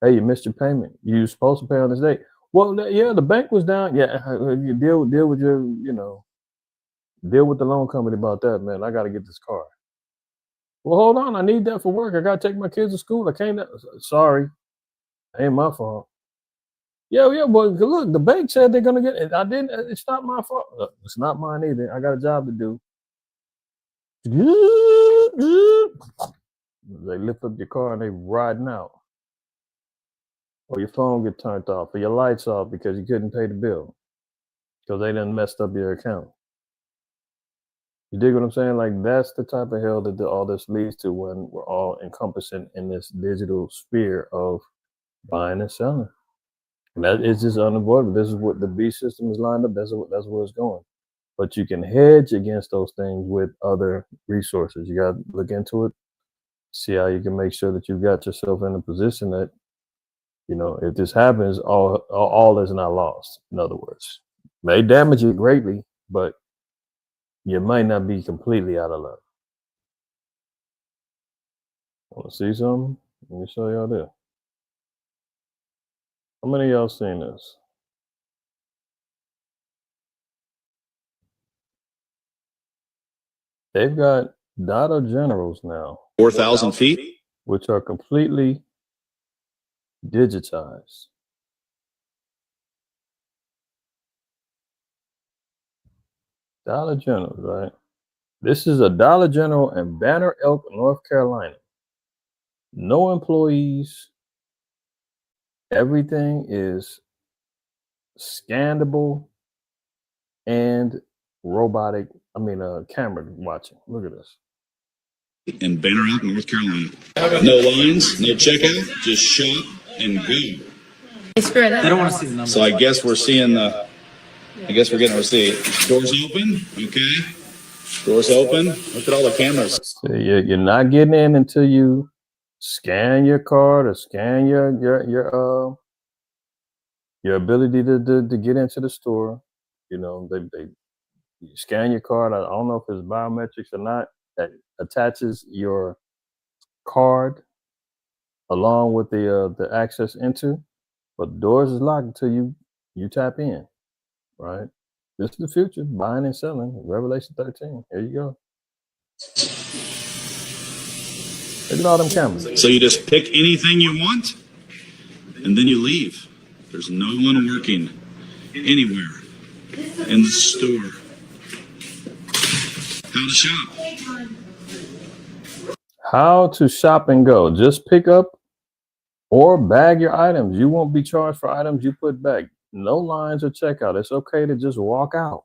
Hey, you missed your payment. You were supposed to pay on this date. Well, yeah, the bank was down. Yeah, you deal with your, deal with the loan company about that, man. I got to get this car. Well, hold on. I need that for work. I got to take my kids to school. I can't. Sorry. Ain't my fault. Yeah, but look, the bank said they're gonna get it. I didn't. It's not my fault. Look, it's not mine either. I got a job to do. They lift up your car and they riding out, or your phone get turned off, or your lights off because you couldn't pay the bill because they done messed up your account. You dig what I'm saying? Like that's the type of hell that all this leads to when we're all encompassing in this digital sphere of buying and selling. That is just unavoidable. This is what the B system is lined up. That's where it's going. But you can hedge against those things with other resources. You got to look into it, see how you can make sure that you've got yourself in a position that, if this happens, all is not lost. In other words, may damage it greatly, but you might not be completely out of luck. Want to see something? Let me show y'all this. How many of y'all seen this? They've got data generals now. 4,000 feet? Which are completely digitized. Dollar General, right? This is a Dollar General in Banner Elk, North Carolina. No employees. Everything is scannable and robotic. Camera watching. Look at this. In Banner Elk, North Carolina. No lines, no checkout, just shop and go. They don't want to see the numbers. So I guess we're seeing I guess we're getting a receipt. Doors open, okay. Doors open. Look at all the cameras. So you're not getting in until you scan your card or scan your ability to get into the store. They you scan your card. I don't know if it's biometrics or not. That attaches your card along with the access into, but the doors is locked until you tap in. Right? This is the future, buying and selling. Revelation 13. Here you go. Look at all them cameras. So you just pick anything you want, and then you leave. There's no one working anywhere in the store. How to shop. How to shop and go. Just pick up or bag your items. You won't be charged for items you put back. No lines or checkout. It's okay to just walk out.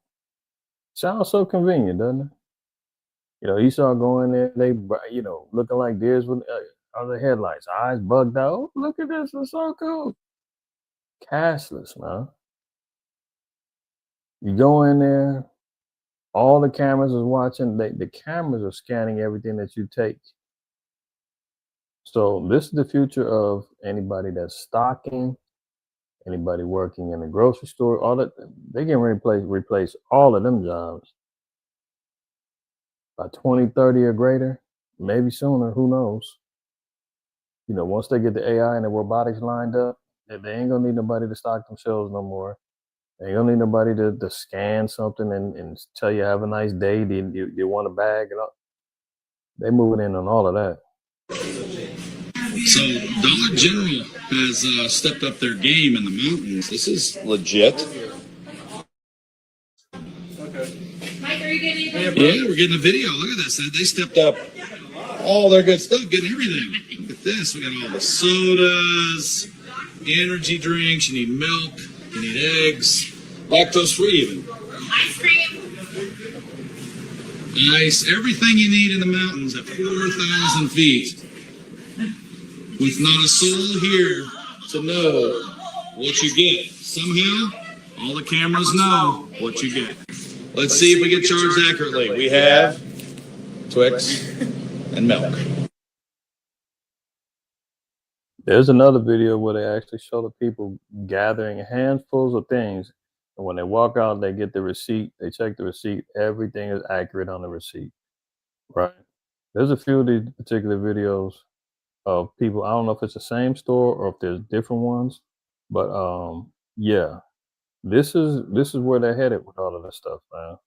Sounds so convenient, doesn't it? You know, Esau going there, they, you know, looking like deers with other headlights, eyes bugged out. Oh, look at this, it's so cool. Cashless, man. You go in there, all the cameras is watching. The cameras are scanning everything that you take. So this is the future of anybody that's stocking, anybody working in the grocery store. All that they can replace all of them jobs by 2030 or greater, maybe sooner. Who knows? You know, once they get the AI and the robotics lined up, they ain't gonna need nobody to stock themselves no more. They ain't gonna need nobody to scan something and tell you have a nice day. Do you want a bag and all? They moving in on all of that. So Dollar General has stepped up their game in the mountains. This is legit. Mike, are you getting Yeah, we're getting a video. Look at this. They stepped up all their good stuff, getting everything. Look at this. We got all the sodas, energy drinks. You need milk. You need eggs. Lactose free even. ice cream? Ice. Everything you need in the mountains at 4,000 feet. With not a soul here to know what you get. Somehow, all the cameras know what you get. Let's see if we get charged accurately. We have Twix and milk. There's another video where they actually show the people gathering handfuls of things. And when they walk out, they get the receipt. They check the receipt. Everything is accurate on the receipt. Right. There's a few of these particular videos of people. I don't know if it's the same store or if there's different ones. But yeah. This is where they're headed with all of this stuff, man.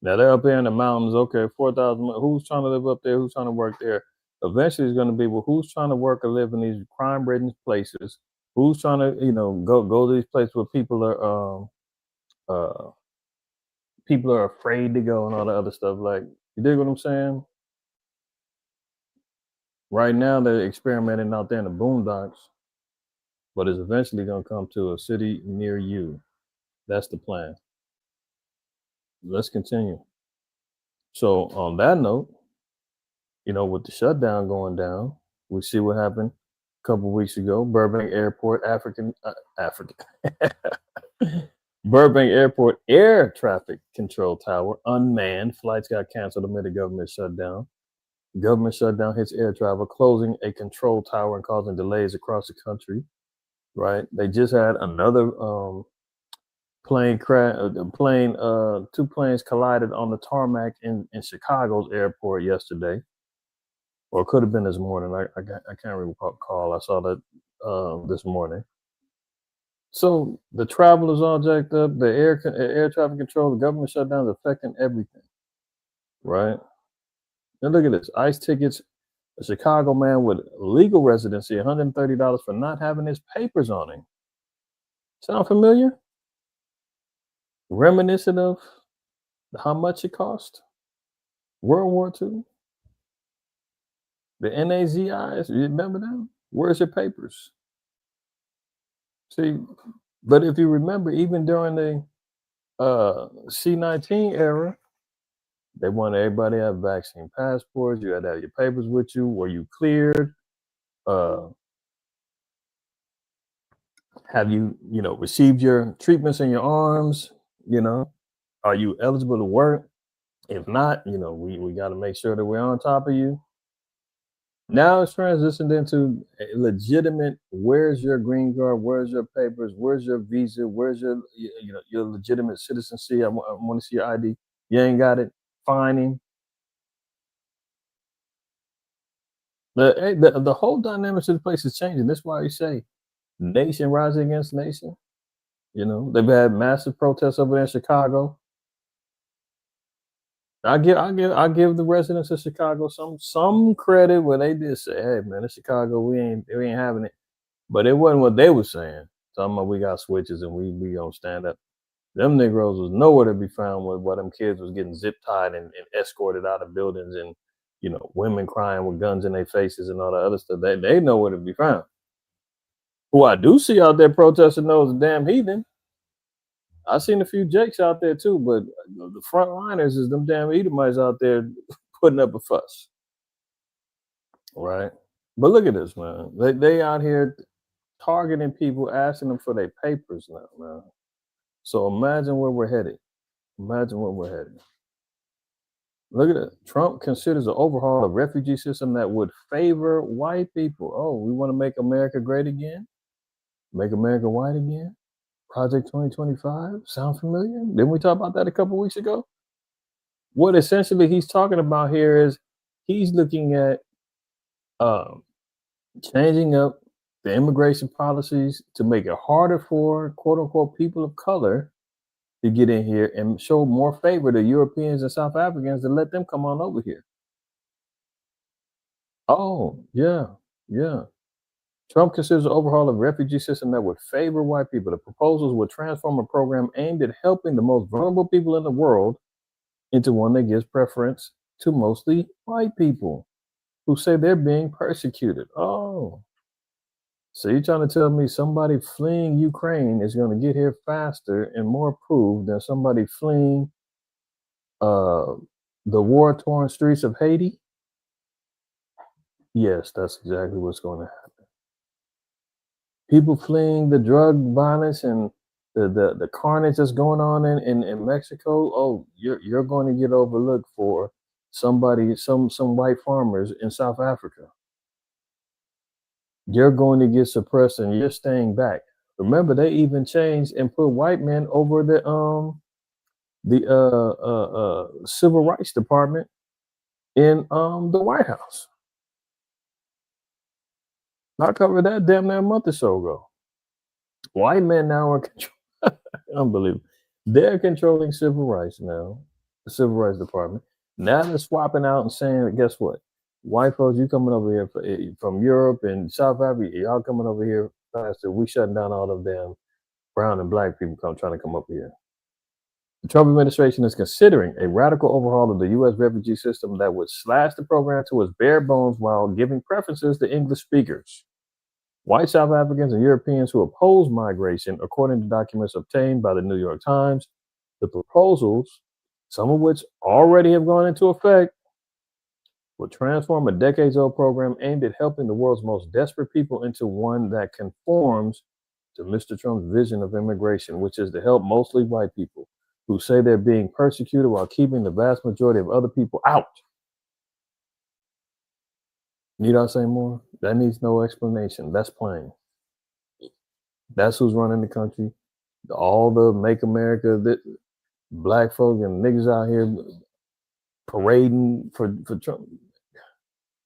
Now they're up there in the mountains. Okay, 4,000. Who's trying to live up there? Who's trying to work there? Eventually, it's going to be, well, who's trying to work or live in these crime-ridden places? Who's trying to, you know, go to these places where people are afraid to go and all the other stuff. Like, you dig what I'm saying? Right now, they're experimenting out there in the boondocks, but it's eventually going to come to a city near you. That's the plan. Let's continue. So on that note, you know, with the shutdown going down, we see what happened a couple weeks ago. Burbank Airport, Burbank Airport air traffic control tower unmanned. Flights got canceled amid the government shutdown. Government shutdown hits air travel, closing a control tower and causing delays across the country. Right? They just had another plane crash. Two planes collided on the tarmac in Chicago's airport yesterday. Or it could have been this morning. I can't recall. I saw that this morning. So the travel is all jacked up. The air traffic control, the government shutdown is affecting everything, right? Now look at this. ICE tickets. A Chicago man with legal residency, $130 for not having his papers on him. Sound familiar? Reminiscent of how much it cost? World War II. The NAZIs, you remember them? Where's your papers? See, but if you remember, even during the C-19 era, they wanted everybody to have vaccine passports. You had to have your papers with you. Were you cleared? Have you, received your treatments in your arms? Are you eligible to work? If not, we got to make sure that we're on top of you. Now it's transitioned into a legitimate, where's your green card? Where's your papers? Where's your visa? Where's your legitimate citizenship? I want to see your ID. You ain't got it. Fine him. The whole dynamics of the place is changing. That's why you say nation rising against nation. They've had massive protests over there in Chicago. I give the residents of Chicago some credit where they did say, "Hey man, in Chicago we ain't having it," but it wasn't what they were saying. Talking about we got switches and we gonna stand up. Them Negroes was nowhere to be found while them kids was getting zip tied and escorted out of buildings and women crying with guns in their faces and all that other stuff. They nowhere to be found. Who I do see out there protesting those damn heathen I've seen a few Jakes out there too, but the frontliners is them damn Edomites out there putting up a fuss, right? But look at this, man. They out here targeting people, asking them for their papers now, man. So imagine where we're headed. Imagine where we're headed. Look at it. Trump considers an overhaul of refugee system that would favor white people. Oh, we want to make America great again? Make America white again? Project 2025? Sound familiar? Didn't we talk about that a couple weeks ago? What essentially he's talking about here is he's looking at changing up the immigration policies to make it harder for quote unquote people of color to get in here and show more favor to Europeans and South Africans to let them come on over here. Oh, yeah, yeah. Trump considers an overhaul of refugee system that would favor white people. The proposals would transform a program aimed at helping the most vulnerable people in the world into one that gives preference to mostly white people who say they're being persecuted. Oh, so you're trying to tell me somebody fleeing Ukraine is going to get here faster and more approved than somebody fleeing the war-torn streets of Haiti? Yes, that's exactly what's going to happen. People fleeing the drug violence and the carnage that's going on in Mexico. Oh, you're going to get overlooked for some white farmers in South Africa. You're going to get suppressed and you're staying back. Remember, they even changed and put white men over the civil rights department in the White House. I covered that damn near a month or so ago. White men now are unbelievable. They're controlling civil rights now, the civil rights department. Now they're swapping out and saying, guess what? White folks, you coming over here from Europe and South Africa, y'all coming over here faster. We shutting down all of them brown and black people trying to come up here. The Trump administration is considering a radical overhaul of the U.S. refugee system that would slash the program to its bare bones while giving preferences to English speakers. White South Africans and Europeans who oppose migration, according to documents obtained by the New York Times. The proposals, some of which already have gone into effect, will transform a decades-old program aimed at helping the world's most desperate people into one that conforms to Mr. Trump's vision of immigration, which is to help mostly white people who say they're being persecuted while keeping the vast majority of other people out. Need I say more? That needs no explanation. That's plain. That's who's running the country. All the Make America, black folk and niggas out here parading for Trump.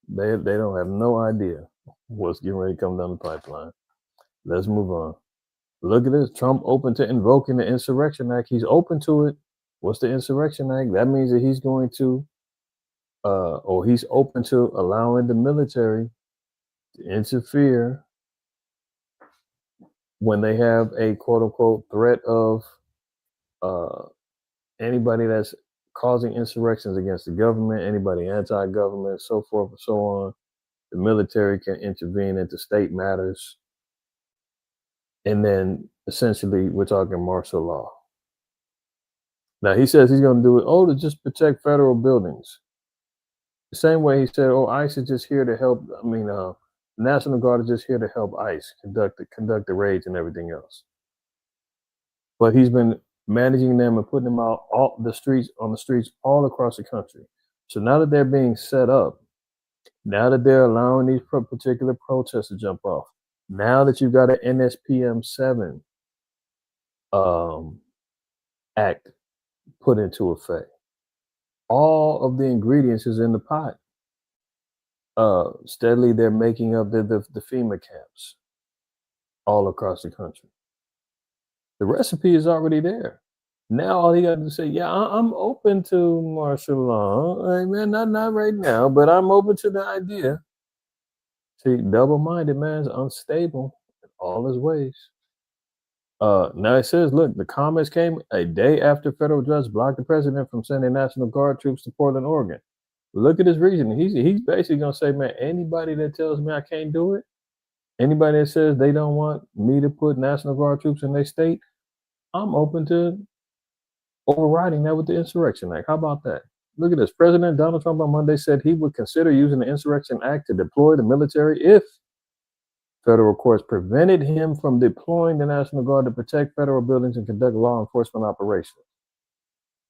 They don't have no idea what's getting ready to come down the pipeline. Let's move on. Look at this. Trump open to invoking the Insurrection Act. He's open to it. What's the Insurrection Act? That means that he's going to, or he's open to allowing the military to interfere when they have a quote unquote threat of anybody that's causing insurrections against the government, anybody anti-government, so forth and so on. The military can intervene into state matters. And then essentially we're talking martial law. Now he says he's going to do it, to just protect federal buildings. The same way he said, ICE is just here to help. National Guard is just here to help ICE conduct the raids and everything else. But he's been managing them and putting them out on the streets all across the country. So now that they're being set up, now that they're allowing these particular protests to jump off, now that you've got an NSPM 7 act put into effect, all of the ingredients is in the pot. Steadily they're making up the FEMA camps all across the country. The recipe is already there. Now all he got to say, I'm open to martial law. Hey, man, not right now, but I'm open to the idea. See, double-minded man's unstable in all his ways. Now it says, look, the comments came a day after federal judge blocked the president from sending National Guard troops to Portland, Oregon. Look at his reasoning. He's basically going to say, man, anybody that tells me I can't do it, anybody that says they don't want me to put National Guard troops in their state, I'm open to overriding that with the Insurrection Act. How about that? Look at this. President Donald Trump on Monday said he would consider using the Insurrection Act to deploy the military if federal courts prevented him from deploying the National Guard to protect federal buildings and conduct law enforcement operations.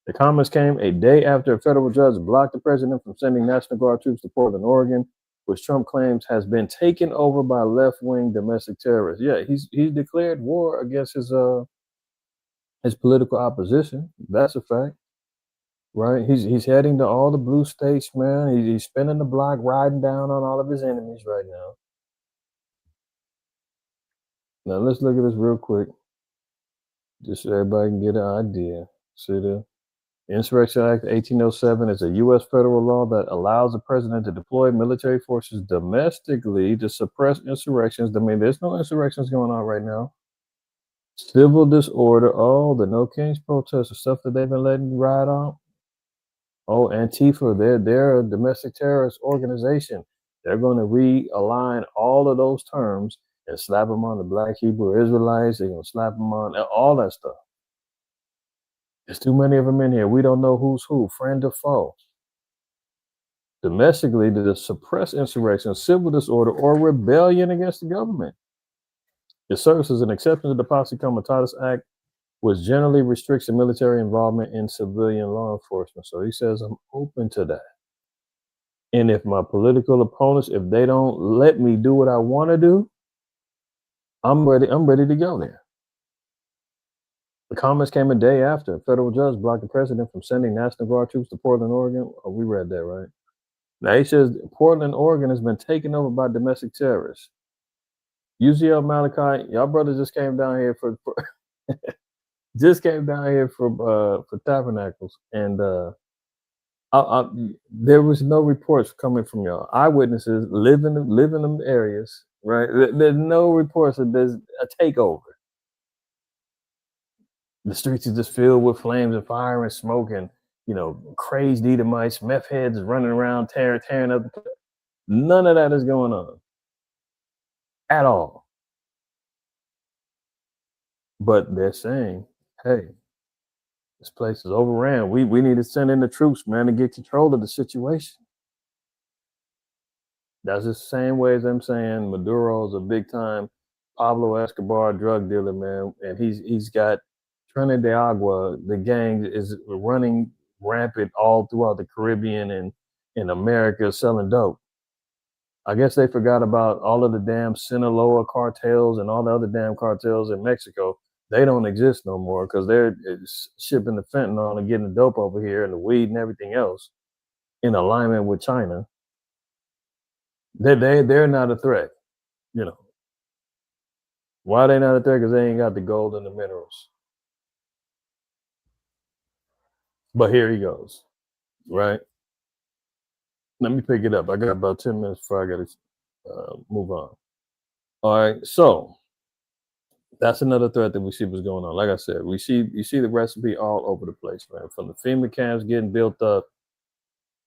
The comments came a day after a federal judge blocked the president from sending National Guard troops to Portland, Oregon, which Trump claims has been taken over by left-wing domestic terrorists. Yeah, he's declared war against his political opposition. That's a fact, right? He's heading to all the blue states, man. He's spinning the block, riding down on all of his enemies right now. Now let's look at this real quick, just so everybody can get an idea. See the Insurrection Act 1807 is a U.S. federal law that allows the president to deploy military forces domestically to suppress insurrections. I mean, there's no insurrections going on right now. Civil disorder. Oh, the No Kings protests, the stuff that they've been letting ride on. Oh, Antifa, they're a domestic terrorist organization. They're going to realign all of those terms and slap them on the Black Hebrew Israelites. They're going to slap them on all that stuff. There's too many of them in here. We don't know who's who, friend or foe. Domestically, to suppress insurrection, civil disorder, or rebellion against the government. It serves as an exception to the Posse Comitatus Act, which generally restricts the military involvement in civilian law enforcement. So he says, I'm open to that. And if my political opponents, if they don't let me do what I want to do, I'm ready to go there. The comments came a day after a federal judge blocked the president from sending National Guard troops to Portland, Oregon. Oh, we read that, right? Now he says Portland, Oregon has been taken over by domestic terrorists. UCL Malachi, y'all brothers just came down here for Tabernacles, and there was no reports coming from y'all. Eyewitnesses live in them areas, right? There's no reports that there's a takeover. The streets are just filled with flames and fire and smoke and, crazed Edomites, meth heads running around tearing up. None of that is going on at all. But they're saying, hey, this place is overran. We need to send in the troops, man, to get control of the situation. That's the same way as them saying Maduro's a big time Pablo Escobar drug dealer, man, and he's got Trinidad de Agua. The gang is running rampant all throughout the Caribbean and in America selling dope. I guess they forgot about all of the damn Sinaloa cartels and all the other damn cartels in Mexico. They don't exist no more because they're shipping the fentanyl and getting the dope over here and the weed and everything else in alignment with China. They're not a threat, Why they not a threat? Because they ain't got the gold and the minerals. But here he goes, right? Let me pick it up. I got about 10 minutes before I got to move on. All right, so that's another threat that we see what's going on. Like I said, you see the recipe all over the place, man. From the FEMA camps getting built up,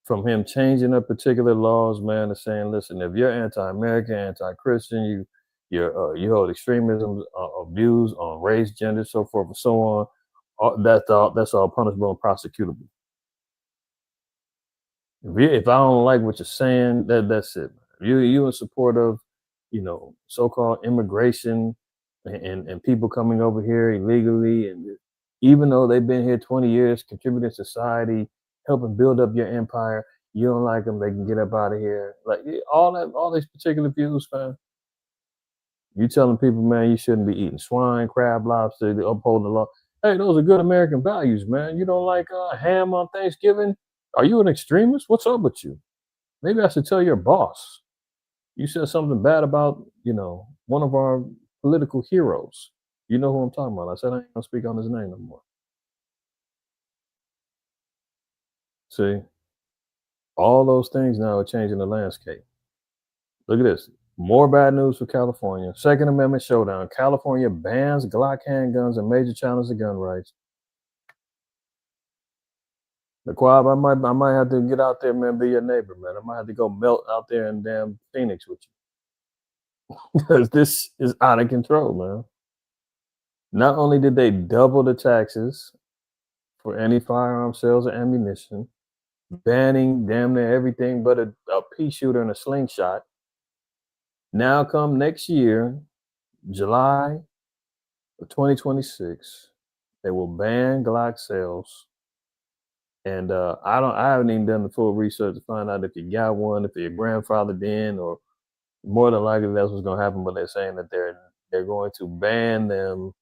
from him changing up particular laws, man, to saying, listen, if you're anti-American, anti-Christian, you hold extremism views on race, gender, so forth and so on. That's all punishable and prosecutable. If I don't like what you're saying, that's it. You in support of, so-called immigration and people coming over here illegally, and even though they've been here 20 years, contributing to society, helping build up your empire, you don't like them, they can get up out of here. Like all these particular views, man. You telling people, man, you shouldn't be eating swine, crab, lobster, they uphold the law. Hey, those are good American values, man. You don't like ham on Thanksgiving? Are you an extremist? What's up with you? Maybe I should tell your boss. You said something bad about, one of our political heroes. You know who I'm talking about. I said I ain't gonna speak on his name no more. See, all those things now are changing the landscape. Look at this. More bad news for California. Second Amendment showdown. California bans Glock handguns and major challenge to gun rights. The Quab, I might have to get out there, man, be your neighbor, man. I might have to go melt out there in damn Phoenix with you. Because this is out of control, man. Not only did they double the taxes for any firearm sales or ammunition, banning damn near everything but a pea shooter and a slingshot. Now, come next year, July of 2026, they will ban Glock sales. And I haven't even done the full research to find out if you got one, if your grandfather did, or more than likely that's what's going to happen. But they're saying that they're going to ban them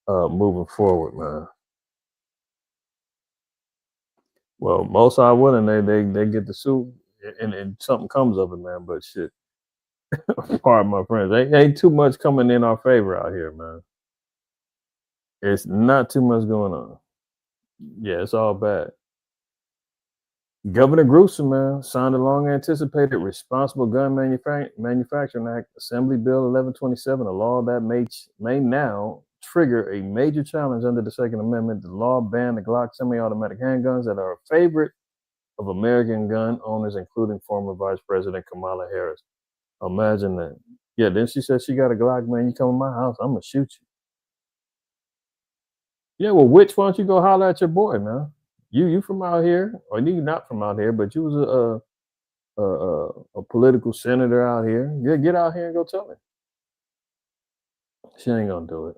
moving forward, man. Well, most are willing. They get the suit, and something comes of it, man. But shit, pardon my friends, ain't too much coming in our favor out here, man. It's not too much going on. Yeah, it's all bad. Governor Gruesome, man, signed a long-anticipated Responsible Gun Manufacturing Act, Assembly Bill 1127, a law that may now trigger a major challenge under the Second Amendment. The law banned the Glock semi-automatic handguns that are a favorite of American gun owners, including former Vice President Kamala Harris. Imagine that. Yeah, then she said she got a Glock, man. You come to my house, I'm gonna shoot you. Yeah, well, why don't you go holler at your boy, man? You from out here, or you not from out here, but you was a political senator out here. Yeah, get out here and go tell him. She ain't gonna do it.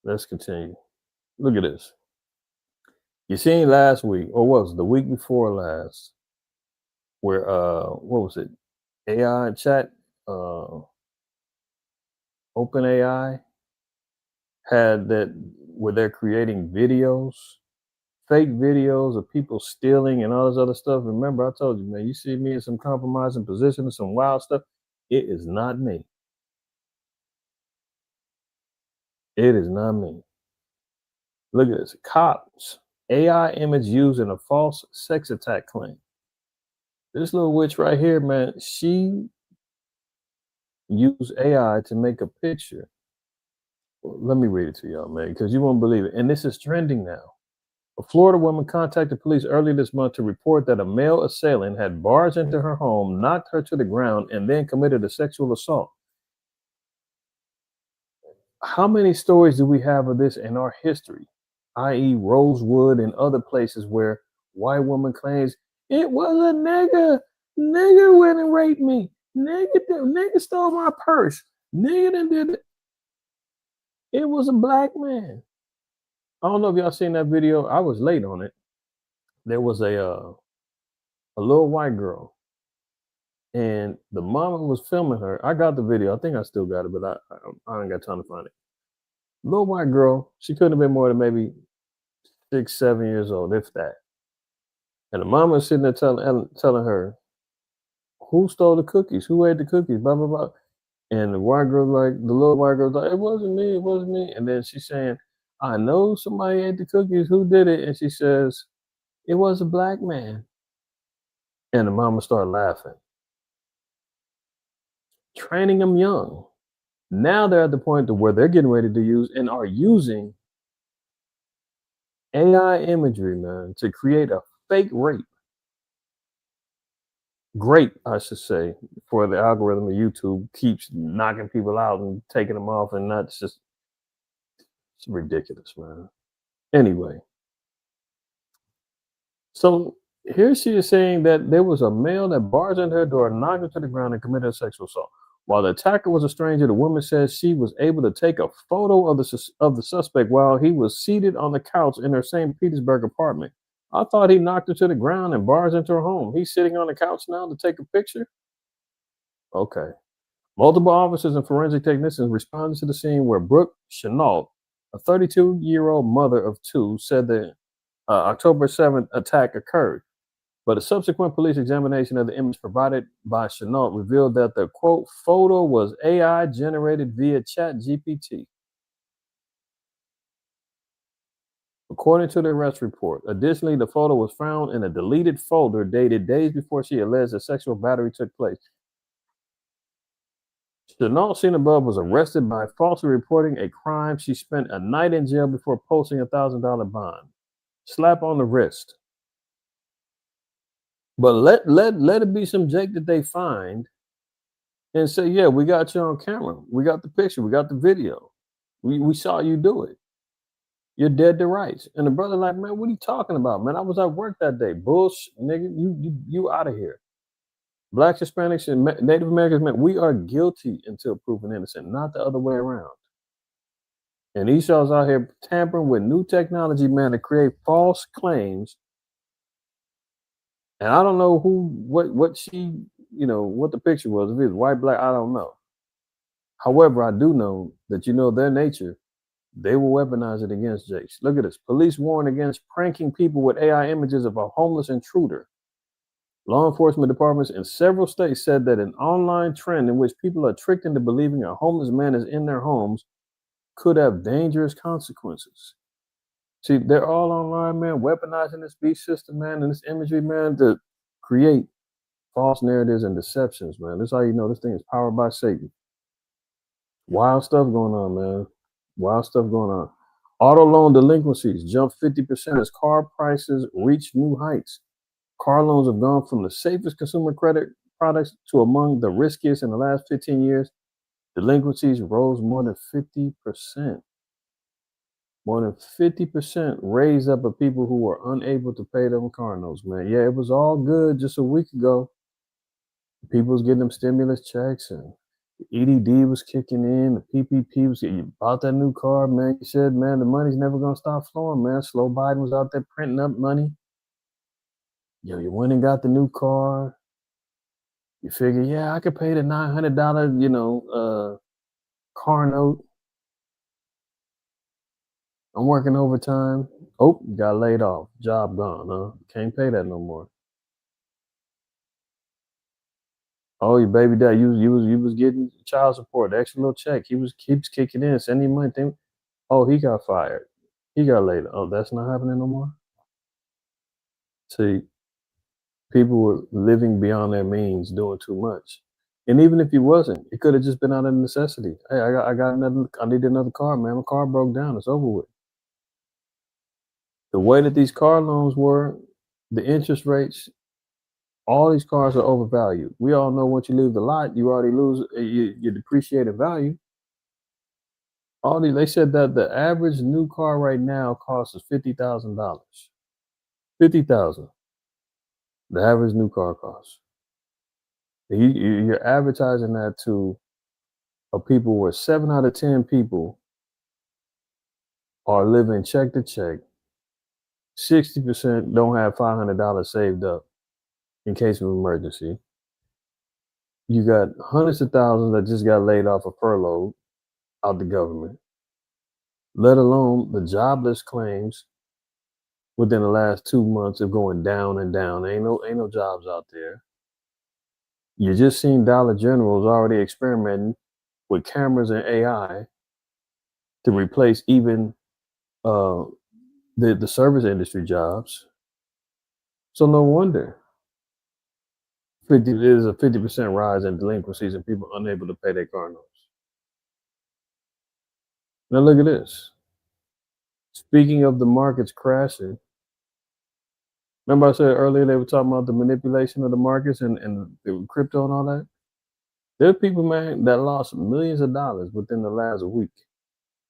Let's continue. Look at this. You seen last week, or was it the week before last, where what was it? AI chat, OpenAI had that where they're creating videos, fake videos of people stealing and all this other stuff. Remember, I told you, man, you see me in some compromising position and some wild stuff. It is not me. It is not me. Look at this. Cops, AI image used in a false sex attack claim. This little witch right here, man, she used AI to make a picture. Let me read it to y'all, man, because you won't believe it. And this is trending now. A Florida woman contacted police earlier this month to report that a male assailant had barged into her home, knocked her to the ground, and then committed a sexual assault. How many stories do we have of this in our history, i.e., Rosewood and other places where white woman claims it was a nigga, nigga went and raped me, nigga stole my purse, nigga done did it. It was a black man. I don't know if y'all seen that video. I was late on it. There was a little white girl, and the mama was filming her. I got the video. I think I still got it, but I ain't got time to find it. Little white girl. She couldn't have been more than maybe 6, 7 years old, if that. And the mama was sitting there telling her, who stole the cookies? Who ate the cookies? Blah, blah, blah. And the little white girl's like, it wasn't me. And then she's saying, I know somebody ate the cookies. Who did it? And she says, it was a black man. And the mama started laughing. Training them young. Now they're at the point to where they're getting ready to use and are using AI imagery, man, to create a fake rape. Great, I should say, for the algorithm of YouTube keeps knocking people out and taking them off, and that's just it's ridiculous, man. Anyway, so here she is saying that there was a male that barged into her door, knocked her to the ground, and committed a sexual assault. While the attacker was a stranger, the woman says she was able to take a photo of the suspect while he was seated on the couch in her St. Petersburg apartment. I thought he knocked her to the ground and barged into her home. He's sitting on the couch now to take a picture? Okay. Multiple officers and forensic technicians responded to the scene where Brooke Chenault, a 32-year-old mother of two, said the October 7th attack occurred. But a subsequent police examination of the image provided by Chenault revealed that the, quote, photo was AI generated via ChatGPT. According to the arrest report, additionally, the photo was found in a deleted folder dated days before she alleged a sexual battery took place. Chenault, seen above, was arrested by falsely reporting a crime. She spent a night in jail before posting a $1,000 bond. Slap on the wrist. But let it be some Jake that they find and say, yeah, we got you on camera. We got the picture. We got the video. We saw you do it. You're dead to rights. And the brother like, man, what are you talking about, man? I was at work that day. Bullshit, nigga. You out of here. Blacks, Hispanics, and Native Americans, man, we are guilty until proven innocent, not the other way around. And Esau's out here tampering with new technology, man, to create false claims. And I don't know what she, what the picture was. If it was white, black, I don't know. However, I do know that their nature. They will weaponize it against Jace. Look at this. Police warn against pranking people with AI images of a homeless intruder. Law enforcement departments in several states said that an online trend in which people are tricked into believing a homeless man is in their homes could have dangerous consequences. See, they're all online, man, weaponizing this beast system, man, and this imagery, man, to create false narratives and deceptions, man. This is how you know this thing is powered by Satan. Wild stuff going on, man. Wild stuff going on. Auto loan delinquencies jumped 50% as car prices reach new heights. Car loans have gone from the safest consumer credit products to among the riskiest in the last 15 years. Delinquencies rose more than 50%. More than 50% raised up of people who were unable to pay them car notes, man. Yeah, it was all good just a week ago. People was getting them stimulus checks and EDD was kicking in, the PPP was, you bought that new car, man. You said, man, the money's never going to stop flowing, man. Slow Biden was out there printing up money. You went and got the new car. You figure, yeah, I could pay the $900, car note. I'm working overtime. Oh, you got laid off. Job gone, huh? Can't pay that no more. Oh, your baby dad, you was getting child support, the extra little check. He keeps kicking in, sending money. Oh, he got fired. He got laid off. Oh, that's not happening no more. See, people were living beyond their means, doing too much. And even if he wasn't, it could have just been out of necessity. Hey, I need another car, man. My car broke down. It's over with. The way that these car loans were, the interest rates, all these cars are overvalued. We all know once you leave the lot, you already lose your depreciated value. They said that the average new car right now costs us $50,000. $50,000. The average new car costs. You're advertising that to people where 7 out of 10 people are living check to check. 60% don't have $500 saved up in case of emergency. You got hundreds of thousands that just got laid off of furlough out the government, let alone the jobless claims within the last 2 months of going down and down. Ain't no jobs out there. You just seen Dollar General's already experimenting with cameras and AI to replace even the service industry jobs. So no wonder there's a 50% rise in delinquencies and people unable to pay their car notes. Now look at this. Speaking of the markets crashing, remember I said earlier they were talking about the manipulation of the markets and the crypto and all that? There are people, man, that lost millions of dollars within the last week.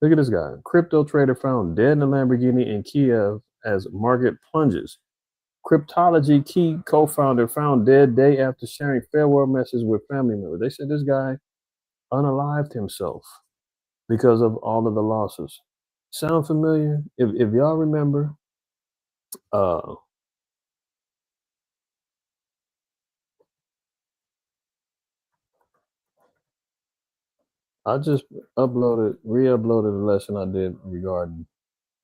Look at this guy. Crypto trader found dead in a Lamborghini in Kiev as market plunges. Cryptology Key co-founder found dead day after sharing farewell messages with family members. They said this guy unalived himself because of all of the losses. Sound familiar? If y'all remember, I just re-uploaded a lesson I did regarding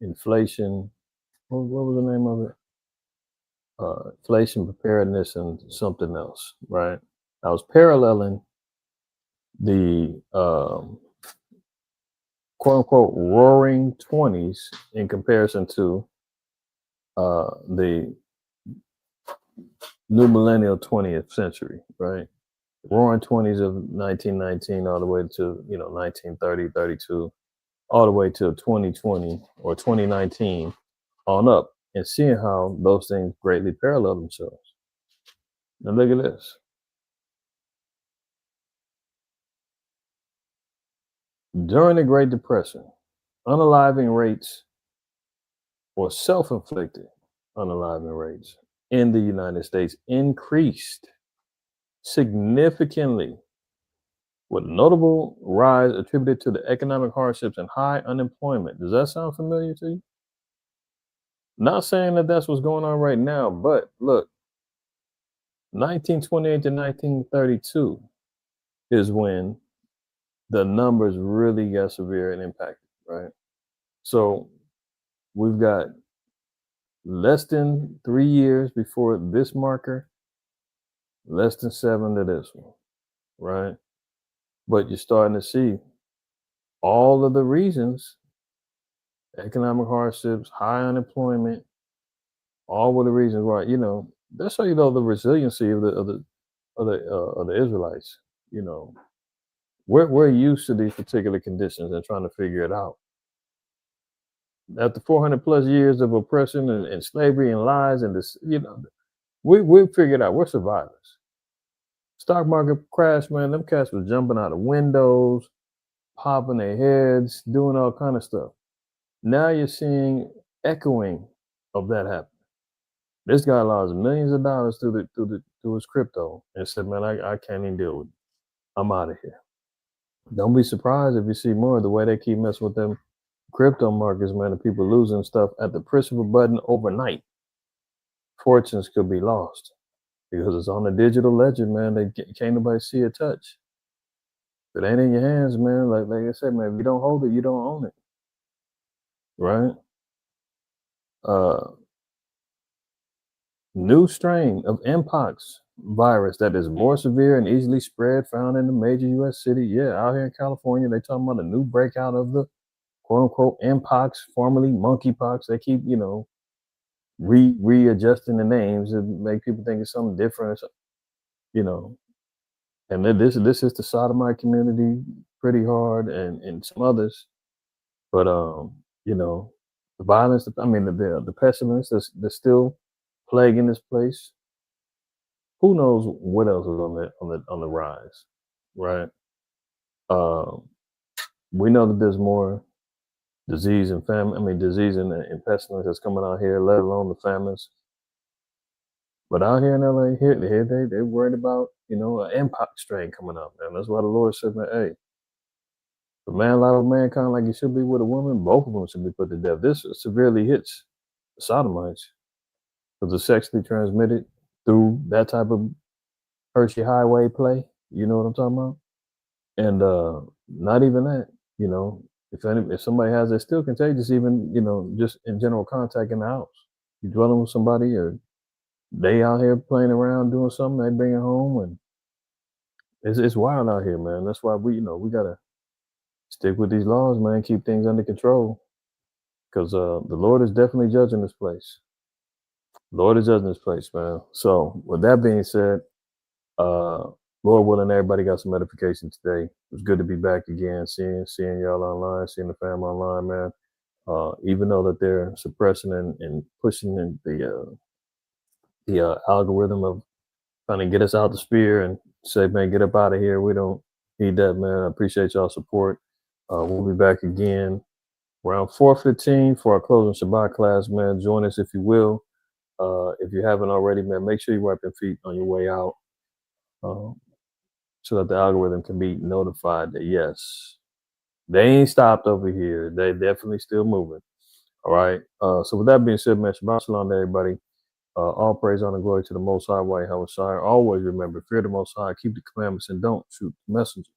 inflation. What was the name of it? Inflation preparedness and something else, right? I was paralleling the quote unquote roaring 20s in comparison to the new millennial 20th century, right? Roaring 20s of 1919 all the way to 1930, 32, all the way to 2020 or 2019 on up, and seeing how those things greatly parallel themselves. Now look at this. During the Great Depression, unaliving rates or self-inflicted unaliving rates in the United States increased significantly, with a notable rise attributed to the economic hardships and high unemployment. Does that sound familiar to you? Not saying that that's what's going on right now, but look, 1928 to 1932 is when the numbers really got severe and impacted, right? So we've got less than 3 years before this marker, less than 7 to this one, right? But you're starting to see all of the reasons: economic hardships, high unemployment, all of the reasons why. That's how you know the resiliency of the Israelites. You know, we're used to these particular conditions and trying to figure it out. After 400 plus years of oppression and slavery and lies and this, we figured out we're survivors. Stock market crash, man. Them cats was jumping out of windows, popping their heads, doing all kind of stuff. Now you're seeing echoing of that happen. This guy lost millions of dollars through his crypto and said, "Man, I can't even deal with it. I'm out of here." Don't be surprised if you see more of the way they keep messing with them crypto markets, man. The people losing stuff at the push of a button overnight. Fortunes could be lost because it's on the digital ledger, man. Can't nobody see or touch. If it ain't in your hands, man, like I said, man, if you don't hold it, you don't own it. Right? New strain of Mpox virus that is more severe and easily spread, found in the major U.S. city. Yeah, out here in California, they talking about a new breakout of the quote unquote Mpox, formerly monkeypox. They keep, readjusting the names and make people think it's something different. And then this is the sodomite community pretty hard, and some others. But the violence, the pessimist that's still plaguing this place. Who knows what else is on the rise, right? We know that there's more disease and disease and pestilence that's coming out here, let alone the famines. But out here in LA, they're worried about an Mpox strain coming up, man. That's why the Lord said, man, hey, the man lie with mankind like he should be with a woman, both of them should be put to death. This severely hits the sodomites because it's sexually transmitted through that type of Hershey Highway play. You know what I'm talking about? And not even that, if somebody has it, still contagious, even, just in general contact in the house. You dwelling with somebody, or they out here playing around doing something, they bring it home, and it's wild out here, man. That's why we gotta stick with these laws, man, keep things under control. Because the Lord is definitely judging this place. Lord is judging this place, man. So with that being said, Lord willing, everybody got some edification today. It was good to be back again, seeing y'all online, seeing the fam online, man. Even though that they're suppressing and pushing in the algorithm of trying to get us out the sphere and say, man, get up out of here. We don't need that, man. I appreciate y'all's support. We'll be back again around 4:15 for our closing Shabbat class, man. Join us if you will. If you haven't already, man, make sure you wipe your feet on your way out. So that the algorithm can be notified that, yes, they ain't stopped over here. They definitely still moving. All right. So with that being said, man, Shabbat Shalom to everybody. All praise, honor, glory to the Most High, Yahweh Shai. Always remember, fear the Most High, keep the commandments, and don't shoot the messenger.